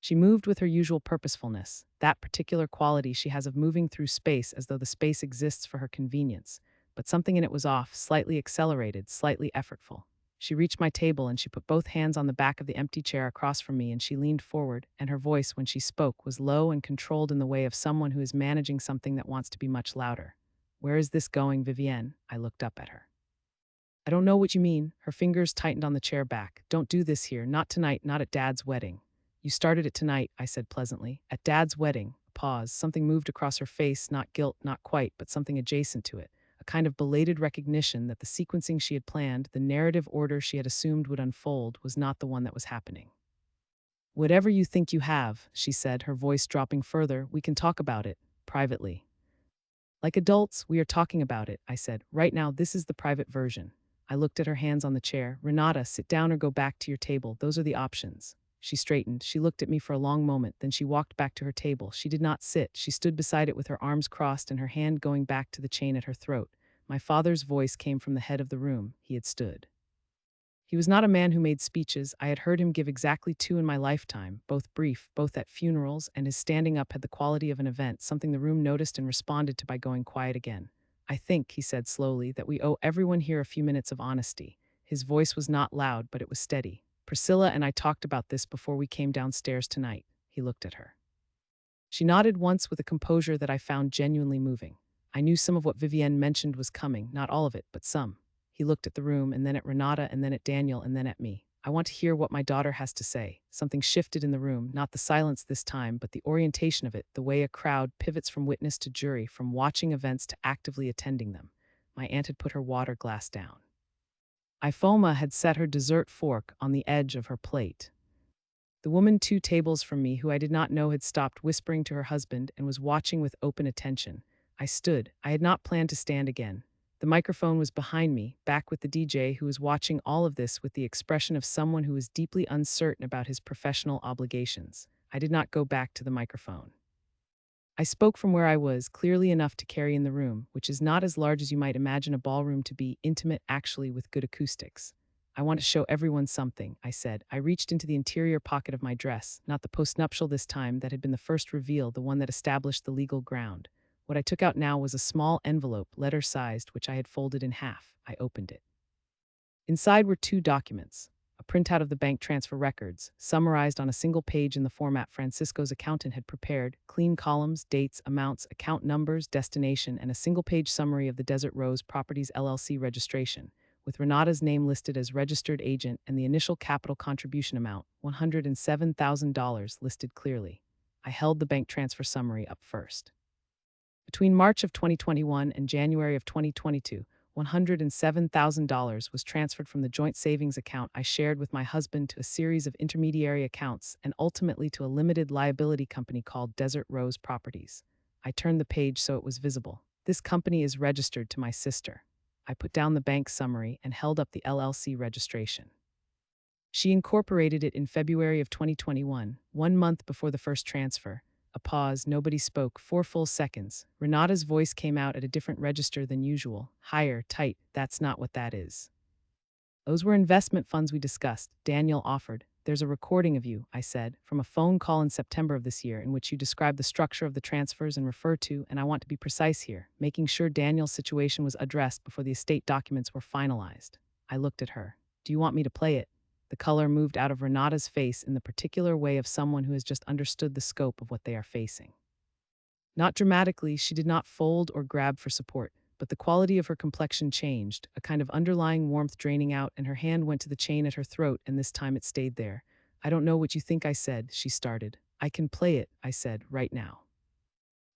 She moved with her usual purposefulness, that particular quality she has of moving through space as though the space exists for her convenience. But something in it was off, slightly accelerated, slightly effortful. She reached my table and she put both hands on the back of the empty chair across from me, and she leaned forward, and her voice, when she spoke, was low and controlled in the way of someone who is managing something that wants to be much louder. "Where is this going, Vivienne?" I looked up at her. "I don't know what you mean." Her fingers tightened on the chair back. "Don't do this here, not tonight, not at Dad's wedding." "You started it tonight," I said pleasantly. "At Dad's wedding." A pause. Something moved across her face, not guilt, not quite, but something adjacent to it. A kind of belated recognition that the sequencing she had planned, the narrative order she had assumed would unfold, was not the one that was happening. "Whatever you think you have," she said, her voice dropping further, "we can talk about it, privately." "Like adults, we are talking about it," I said. "Right now, this is the private version." I looked at her hands on the chair. "Renata, sit down or go back to your table. Those are the options." She straightened. She looked at me for a long moment, then she walked back to her table. She did not sit. She stood beside it with her arms crossed and her hand going back to the chain at her throat. My father's voice came from the head of the room. He had stood. He was not a man who made speeches. I had heard him give exactly 2 in my lifetime, both brief, both at funerals, and his standing up had the quality of an event, something the room noticed and responded to by going quiet again. "I think," he said slowly, "that we owe everyone here a few minutes of honesty." His voice was not loud, but it was steady. "Priscilla and I talked about this before we came downstairs tonight." He looked at her. She nodded once with a composure that I found genuinely moving. I knew some of what Vivienne mentioned was coming, not all of it, but some. He looked at the room, and then at Renata, and then at Daniel, and then at me. "I want to hear what my daughter has to say." Something shifted in the room, not the silence this time, but the orientation of it, the way a crowd pivots from witness to jury, from watching events to actively attending them. My aunt had put her water glass down. Ifoma had set her dessert fork on the edge of her plate. The woman 2 tables from me, who I did not know, had stopped whispering to her husband and was watching with open attention. I stood. I had not planned to stand again. The microphone was behind me, back with the DJ, who was watching all of this with the expression of someone who was deeply uncertain about his professional obligations. I did not go back to the microphone. I spoke from where I was, clearly enough to carry in the room, which is not as large as you might imagine a ballroom to be, intimate actually, with good acoustics. "I want to show everyone something," I said. I reached into the interior pocket of my dress, not the postnuptial this time that had been the first reveal, the one that established the legal ground. What I took out now was a small envelope, letter-sized, which I had folded in half. I opened it. Inside were 2 documents. A printout of the bank transfer records, summarized on a single page in the format Francisco's accountant had prepared, clean columns, dates, amounts, account numbers, destination, and a single-page summary of the Desert Rose Properties LLC registration, with Renata's name listed as registered agent and the initial capital contribution amount, $107,000, listed clearly. I held the bank transfer summary up first. Between March of 2021 and January of 2022, $107,000 was transferred from the joint savings account I shared with my husband to a series of intermediary accounts and ultimately to a limited liability company called Desert Rose Properties. I turned the page so it was visible. "This company is registered to my sister." I put down the bank summary and held up the LLC registration. "She incorporated it in February of 2021, 1 month before the first transfer." A pause, nobody spoke, 4 full seconds. Renata's voice came out at a different register than usual. "Higher, tight, that's not what that is." "Those were investment funds we discussed," Daniel offered. There's a recording of you, I said, from a phone call in September of this year in which you described the structure of the transfers and refer to, and I want to be precise here, making sure Daniel's situation was addressed before the estate documents were finalized. I looked at her. Do you want me to play it? The color moved out of Renata's face in the particular way of someone who has just understood the scope of what they are facing. Not dramatically, she did not fold or grab for support, but the quality of her complexion changed, a kind of underlying warmth draining out, and her hand went to the chain at her throat, and this time it stayed there. I don't know what you think I said, she started. I can play it, I said, right now.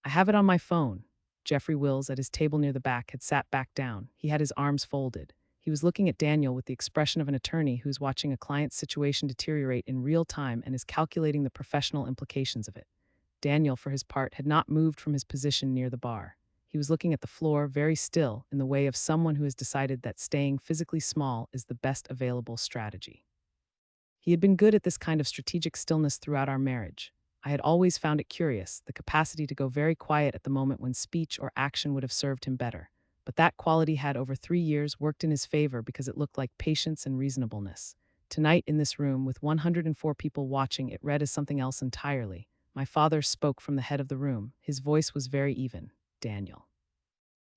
I have it on my phone. Jeffrey Wills, at his table near the back, had sat back down. He had his arms folded. He was looking at Daniel with the expression of an attorney who is watching a client's situation deteriorate in real time and is calculating the professional implications of it. Daniel, for his part, had not moved from his position near the bar. He was looking at the floor, very still, in the way of someone who has decided that staying physically small is the best available strategy. He had been good at this kind of strategic stillness throughout our marriage. I had always found it curious, the capacity to go very quiet at the moment when speech or action would have served him better. But that quality had, over 3 years, worked in his favor because it looked like patience and reasonableness. Tonight, in this room, with 104 people watching, it read as something else entirely. My father spoke from the head of the room. His voice was very even. Daniel.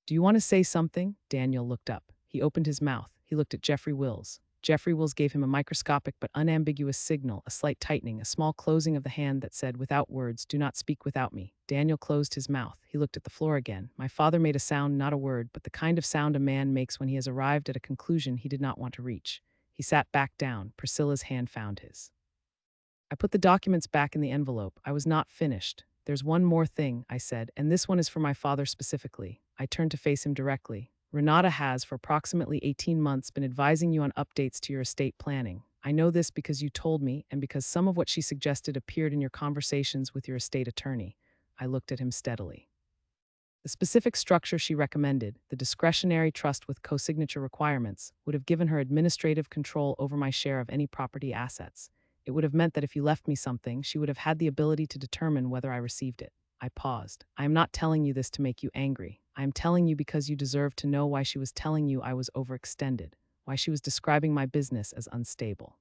Do you want to say something? Daniel looked up. He opened his mouth. He looked at Jeffrey Wills. Jeffrey Wills gave him a microscopic but unambiguous signal, a slight tightening, a small closing of the hand that said, without words, do not speak without me. Daniel closed his mouth. He looked at the floor again. My father made a sound, not a word, but the kind of sound a man makes when he has arrived at a conclusion he did not want to reach. He sat back down. Priscilla's hand found his. I put the documents back in the envelope. I was not finished. There's one more thing, I said, and this one is for my father specifically. I turned to face him directly. Renata has, for approximately 18 months, been advising you on updates to your estate planning. I know this because you told me, and because some of what she suggested appeared in your conversations with your estate attorney. I looked at him steadily. The specific structure she recommended, the discretionary trust with co-signature requirements, would have given her administrative control over my share of any property assets. It would have meant that if you left me something, she would have had the ability to determine whether I received it. I paused. I am not telling you this to make you angry. I am telling you because you deserve to know why she was telling you I was overextended, why she was describing my business as unstable.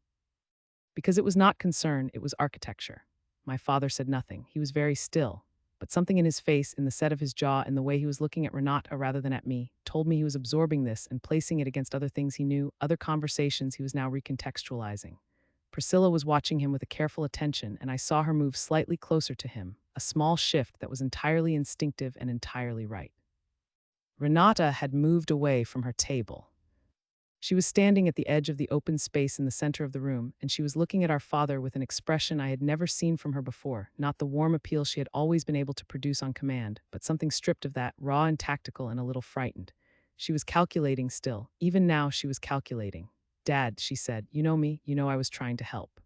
Because it was not concern, it was architecture. My father said nothing. He was very still, but something in his face, in the set of his jaw, in the way he was looking at Renata rather than at me, told me he was absorbing this and placing it against other things he knew, other conversations he was now recontextualizing. Priscilla was watching him with a careful attention, and I saw her move slightly closer to him, a small shift that was entirely instinctive and entirely right. Renata had moved away from her table. She was standing at the edge of the open space in the center of the room, and she was looking at our father with an expression I had never seen from her before, not the warm appeal she had always been able to produce on command, but something stripped of that, raw and tactical and a little frightened. She was calculating still. Even now she was calculating. Dad, she said, you know me, you know I was trying to help.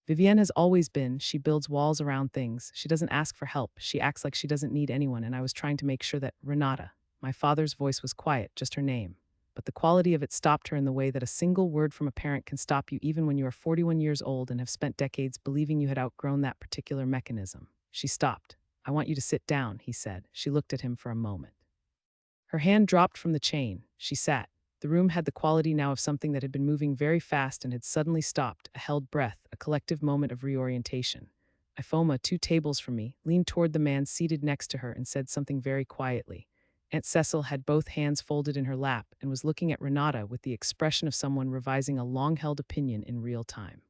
Vivienne has always been, she builds walls around things. She doesn't ask for help. She acts like she doesn't need anyone, and I was trying to make sure that Renata, my father's voice was quiet, just her name. But the quality of it stopped her in the way that a single word from a parent can stop you even when you are 41 years old and have spent decades believing you had outgrown that particular mechanism. She stopped. I want you to sit down, he said. She looked at him for a moment. Her hand dropped from the chain. She sat. The room had the quality now of something that had been moving very fast and had suddenly stopped, a held breath, a collective moment of reorientation. Ifoma, 2 tables from me, leaned toward the man seated next to her and said something very quietly. Aunt Cecil had both hands folded in her lap and was looking at Renata with the expression of someone revising a long-held opinion in real time.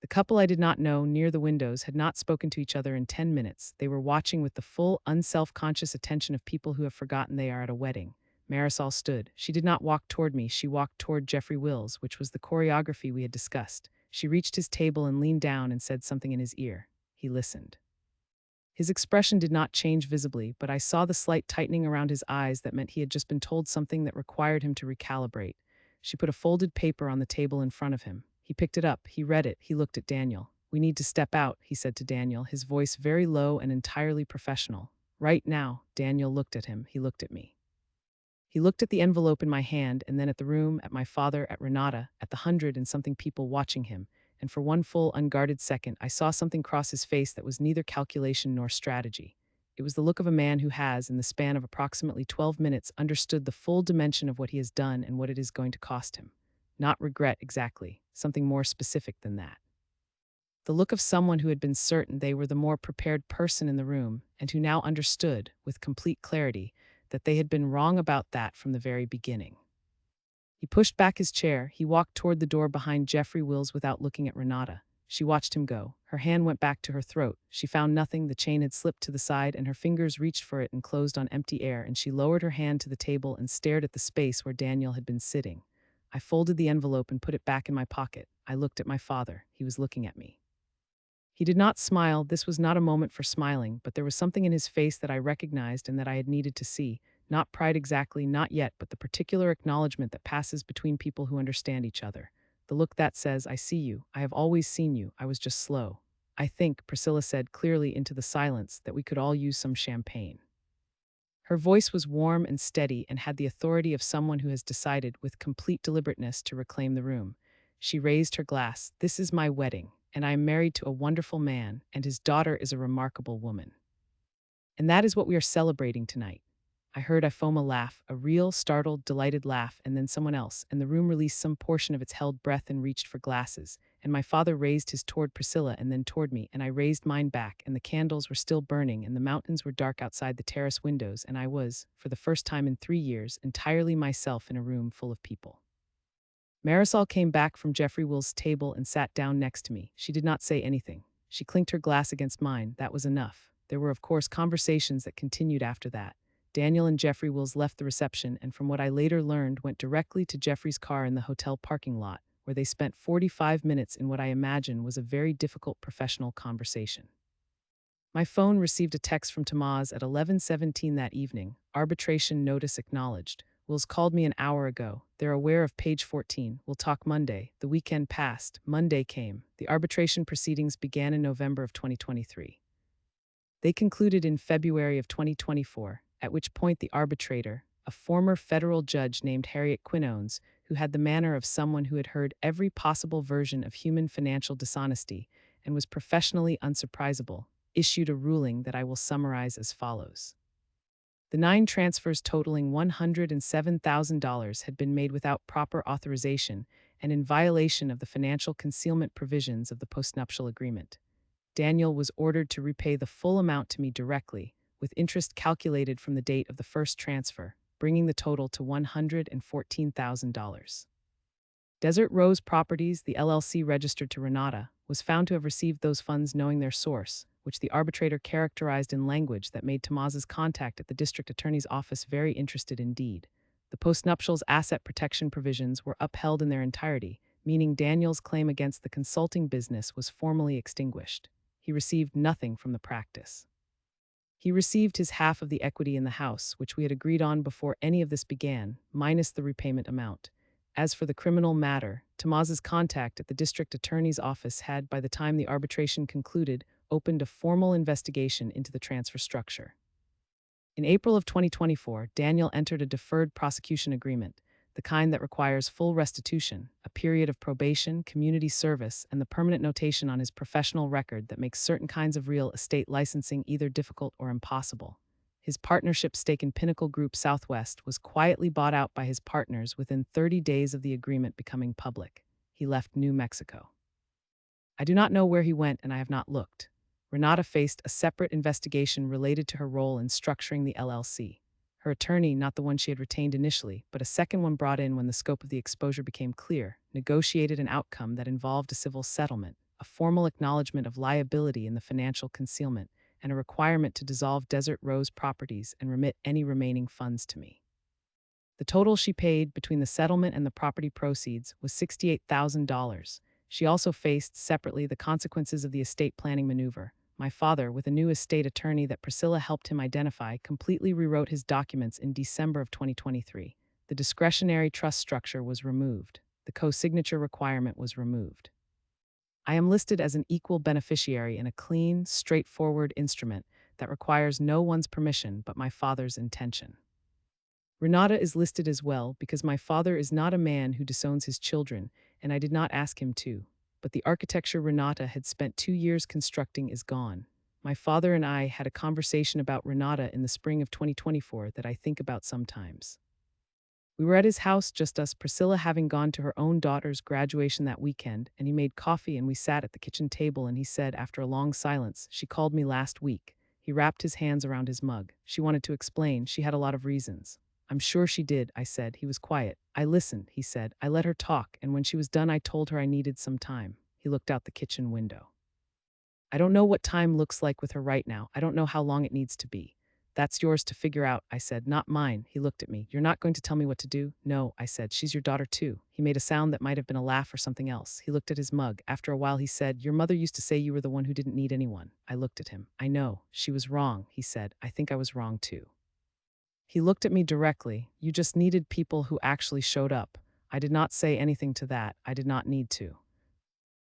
The couple I did not know, near the windows, had not spoken to each other in 10 minutes. They were watching with the full, unself-conscious attention of people who have forgotten they are at a wedding. Marisol stood. She did not walk toward me. She walked toward Jeffrey Wills, which was the choreography we had discussed. She reached his table and leaned down and said something in his ear. He listened. His expression did not change visibly, but I saw the slight tightening around his eyes that meant he had just been told something that required him to recalibrate. She put a folded paper on the table in front of him. He picked it up. He read it. He looked at Daniel. We need to step out, he said to Daniel, his voice very low and entirely professional. Right now. Daniel looked at him. He looked at me. He looked at the envelope in my hand and then at the room, at my father, at Renata, at the 100-and-something people watching him, and for one full, unguarded second, I saw something cross his face that was neither calculation nor strategy. It was the look of a man who has, in the span of approximately 12 minutes, understood the full dimension of what he has done and what it is going to cost him. Not regret exactly. something more specific than that. The look of someone who had been certain they were the more prepared person in the room and who now understood, with complete clarity, that they had been wrong about that from the very beginning. He pushed back his chair. He walked toward the door behind Jeffrey Wills without looking at Renata. She watched him go. Her hand went back to her throat. She found nothing. The chain had slipped to the side, and her fingers reached for it and closed on empty air, and she lowered her hand to the table and stared at the space where Daniel had been sitting. I folded the envelope and put it back in my pocket. I looked at my father. He was looking at me. He did not smile. This was not a moment for smiling, but there was something in his face that I recognized and that I had needed to see. Not pride exactly, not yet, but the particular acknowledgement that passes between people who understand each other. The look that says, I see you, I have always seen you, I was just slow. I think, Priscilla said clearly into the silence, that we could all use some champagne. Her voice was warm and steady and had the authority of someone who has decided with complete deliberateness to reclaim the room. She raised her glass. This is my wedding, and I am married to a wonderful man, and his daughter is a remarkable woman. And that is what we are celebrating tonight. I heard Ifoma laugh, a real, startled, delighted laugh, and then someone else, and the room released some portion of its held breath and reached for glasses. And my father raised his toward Priscilla and then toward me, and I raised mine back, and the candles were still burning, and the mountains were dark outside the terrace windows, and I was, for the first time in 3 years, entirely myself in a room full of people. Marisol came back from Jeffrey Will's table and sat down next to me. She did not say anything. She clinked her glass against mine. That was enough. There were, of course, conversations that continued after that. Daniel and Jeffrey Wills left the reception and, from what I later learned, went directly to Jeffrey's car in the hotel parking lot, where they spent 45 minutes in what I imagine was a very difficult professional conversation. My phone received a text from Tamaz at 11:17 that evening. Arbitration notice acknowledged. Wills called me an hour ago. They're aware of page 14. We'll talk Monday. The weekend passed. Monday came. The arbitration proceedings began in November of 2023. They concluded in February of 2024, at which point the arbitrator, a former federal judge named Harriet Quinones, who had the manner of someone who had heard every possible version of human financial dishonesty and was professionally unsurprisable, issued a ruling that I will summarize as follows. The 9 transfers totaling $107,000 had been made without proper authorization and in violation of the financial concealment provisions of the postnuptial agreement. Daniel was ordered to repay the full amount to me directly, with interest calculated from the date of the first transfer, bringing the total to $114,000. Desert Rose Properties, the LLC registered to Renata, was found to have received those funds knowing their source, which the arbitrator characterized in language that made Tamaz's contact at the district attorney's office very interested indeed. The postnuptials asset protection provisions were upheld in their entirety, meaning Daniel's claim against the consulting business was formally extinguished. He received nothing from the practice. He received his half of the equity in the house, which we had agreed on before any of this began, minus the repayment amount. As for the criminal matter, Tamaz's contact at the district attorney's office had, by the time the arbitration concluded, opened a formal investigation into the transfer structure. In April of 2024, Daniel entered a deferred prosecution agreement, the kind that requires full restitution, a period of probation, community service, and the permanent notation on his professional record that makes certain kinds of real estate licensing either difficult or impossible. His partnership stake in Pinnacle Group Southwest was quietly bought out by his partners within 30 days of the agreement becoming public. He left New Mexico. I do not know where he went, and I have not looked. Renata faced a separate investigation related to her role in structuring the LLC. Her attorney, not the one she had retained initially, but a second one brought in when the scope of the exposure became clear, negotiated an outcome that involved a civil settlement, a formal acknowledgement of liability in the financial concealment, and a requirement to dissolve Desert Rose Properties and remit any remaining funds to me. The total she paid between the settlement and the property proceeds was $68,000. She also faced, separately, the consequences of the estate planning maneuver. My father, with a new estate attorney that Priscilla helped him identify, completely rewrote his documents in December of 2023. The discretionary trust structure was removed. The co-signature requirement was removed. I am listed as an equal beneficiary in a clean, straightforward instrument that requires no one's permission but my father's intention. Renata is listed as well because my father is not a man who disowns his children, and I did not ask him to. But the architecture Renata had spent 2 years constructing is gone. My father and I had a conversation about Renata in the spring of 2024 that I think about sometimes. We were at his house, just us, Priscilla having gone to her own daughter's graduation that weekend, and he made coffee and we sat at the kitchen table and he said, after a long silence, "She called me last week." He wrapped his hands around his mug. "She wanted to explain. She had a lot of reasons." "I'm sure she did," I said. He was quiet. "I listened," he said. "I let her talk, and when she was done I told her I needed some time." He looked out the kitchen window. "I don't know what time looks like with her right now. I don't know how long it needs to be." "That's yours to figure out," I said, "not mine." He looked at me. "You're not going to tell me what to do?" "No," I said. "She's your daughter too." He made a sound that might have been a laugh or something else. He looked at his mug. After a while he said, "Your mother used to say you were the one who didn't need anyone." I looked at him. "I know. She was wrong," he said. "I think I was wrong too." He looked at me directly. "You just needed people who actually showed up." I did not say anything to that. I did not need to.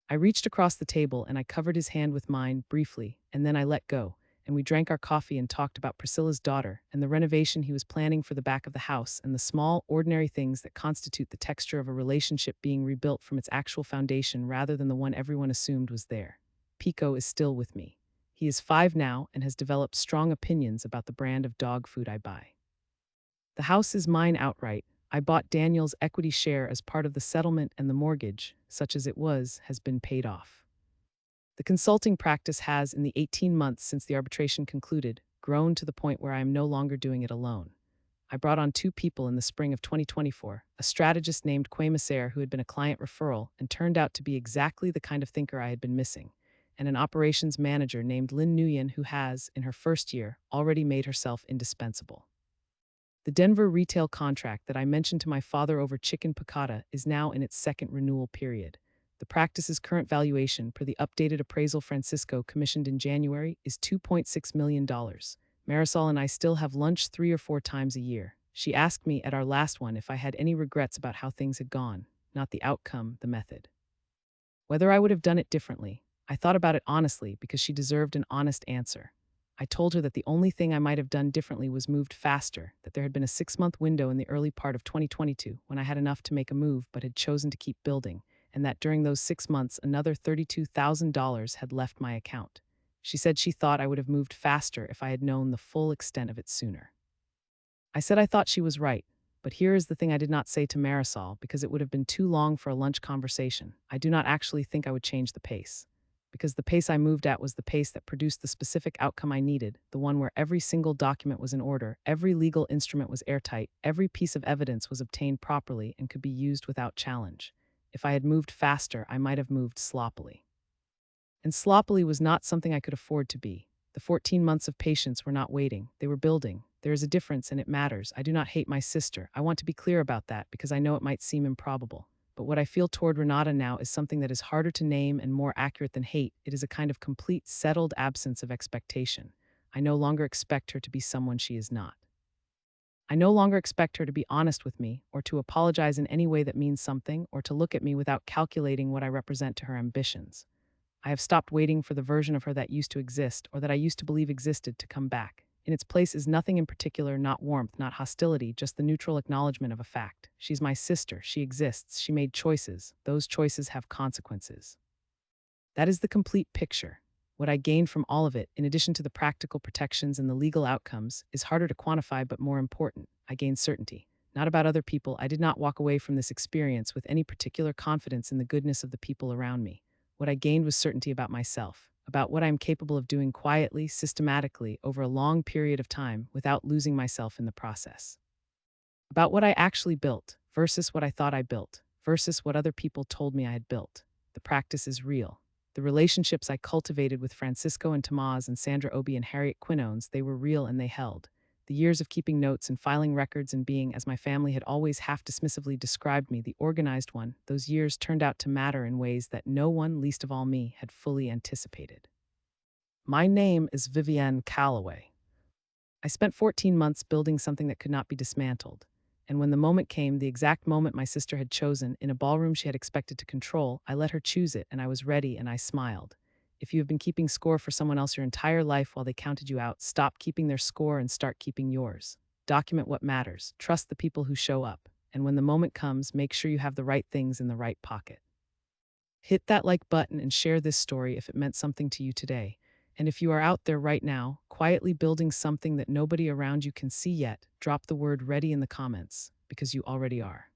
I reached across the table and I covered his hand with mine briefly, and then I let go, and we drank our coffee and talked about Priscilla's daughter and the renovation he was planning for the back of the house and the small, ordinary things that constitute the texture of a relationship being rebuilt from its actual foundation rather than the one everyone assumed was there. Pico is still with me. He is 5 now and has developed strong opinions about the brand of dog food I buy. The house is mine outright. I bought Daniel's equity share as part of the settlement, and the mortgage, such as it was, has been paid off. The consulting practice has, in the 18 months since the arbitration concluded, grown to the point where I am no longer doing it alone. I brought on 2 people in the spring of 2024, a strategist named Quaymaser who had been a client referral and turned out to be exactly the kind of thinker I had been missing, and an operations manager named Lynn Nguyen who has, in her first year, already made herself indispensable. The Denver retail contract that I mentioned to my father over chicken piccata is now in its second renewal period. The practice's current valuation, per the updated appraisal Francisco commissioned in January, is $2.6 million. Marisol and I still have lunch 3 or 4 times a year. She asked me at our last one if I had any regrets about how things had gone, not the outcome, the method. Whether I would have done it differently. I thought about it honestly because she deserved an honest answer. I told her that the only thing I might have done differently was moved faster, that there had been a 6-month window in the early part of 2022 when I had enough to make a move but had chosen to keep building, and that during those 6 months another $32,000 had left my account. She said she thought I would have moved faster if I had known the full extent of it sooner. I said I thought she was right, but here is the thing I did not say to Marisol because it would have been too long for a lunch conversation. I do not actually think I would change the pace, because the pace I moved at was the pace that produced the specific outcome I needed, the one where every single document was in order, every legal instrument was airtight, every piece of evidence was obtained properly and could be used without challenge. If I had moved faster, I might have moved sloppily. And sloppily was not something I could afford to be. The 14 months of patience were not waiting, they were building. There is a difference and it matters. I do not hate my sister. I want to be clear about that because I know it might seem improbable. But what I feel toward Renata now is something that is harder to name and more accurate than hate. It is a kind of complete, settled absence of expectation. I no longer expect her to be someone she is not. I no longer expect her to be honest with me, or to apologize in any way that means something, or to look at me without calculating what I represent to her ambitions. I have stopped waiting for the version of her that used to exist, or that I used to believe existed, to come back. In its place is nothing in particular, not warmth, not hostility, just the neutral acknowledgement of a fact. She's my sister, she exists, she made choices, those choices have consequences. That is the complete picture. What I gained from all of it, in addition to the practical protections and the legal outcomes, is harder to quantify but more important. I gained certainty. Not about other people. I did not walk away from this experience with any particular confidence in the goodness of the people around me. What I gained was certainty about myself, about what I am capable of doing quietly, systematically, over a long period of time without losing myself in the process. About what I actually built versus what I thought I built versus what other people told me I had built. The practice is real. The relationships I cultivated with Francisco and Tomás and Sandra Obi and Harriet Quinones, they were real and they held. The years of keeping notes and filing records and being, as my family had always half-dismissively described me, the organized one, those years turned out to matter in ways that no one, least of all me, had fully anticipated. My name is Vivienne Calloway. I spent 14 months building something that could not be dismantled. And when the moment came, the exact moment my sister had chosen, in a ballroom she had expected to control, I let her choose it, and I was ready, and I smiled. If you have been keeping score for someone else your entire life while they counted you out, stop keeping their score and start keeping yours. Document what matters. Trust the people who show up. And when the moment comes, make sure you have the right things in the right pocket. Hit that like button and share this story if it meant something to you today. And if you are out there right now, quietly building something that nobody around you can see yet, drop the word ready in the comments. because you already are.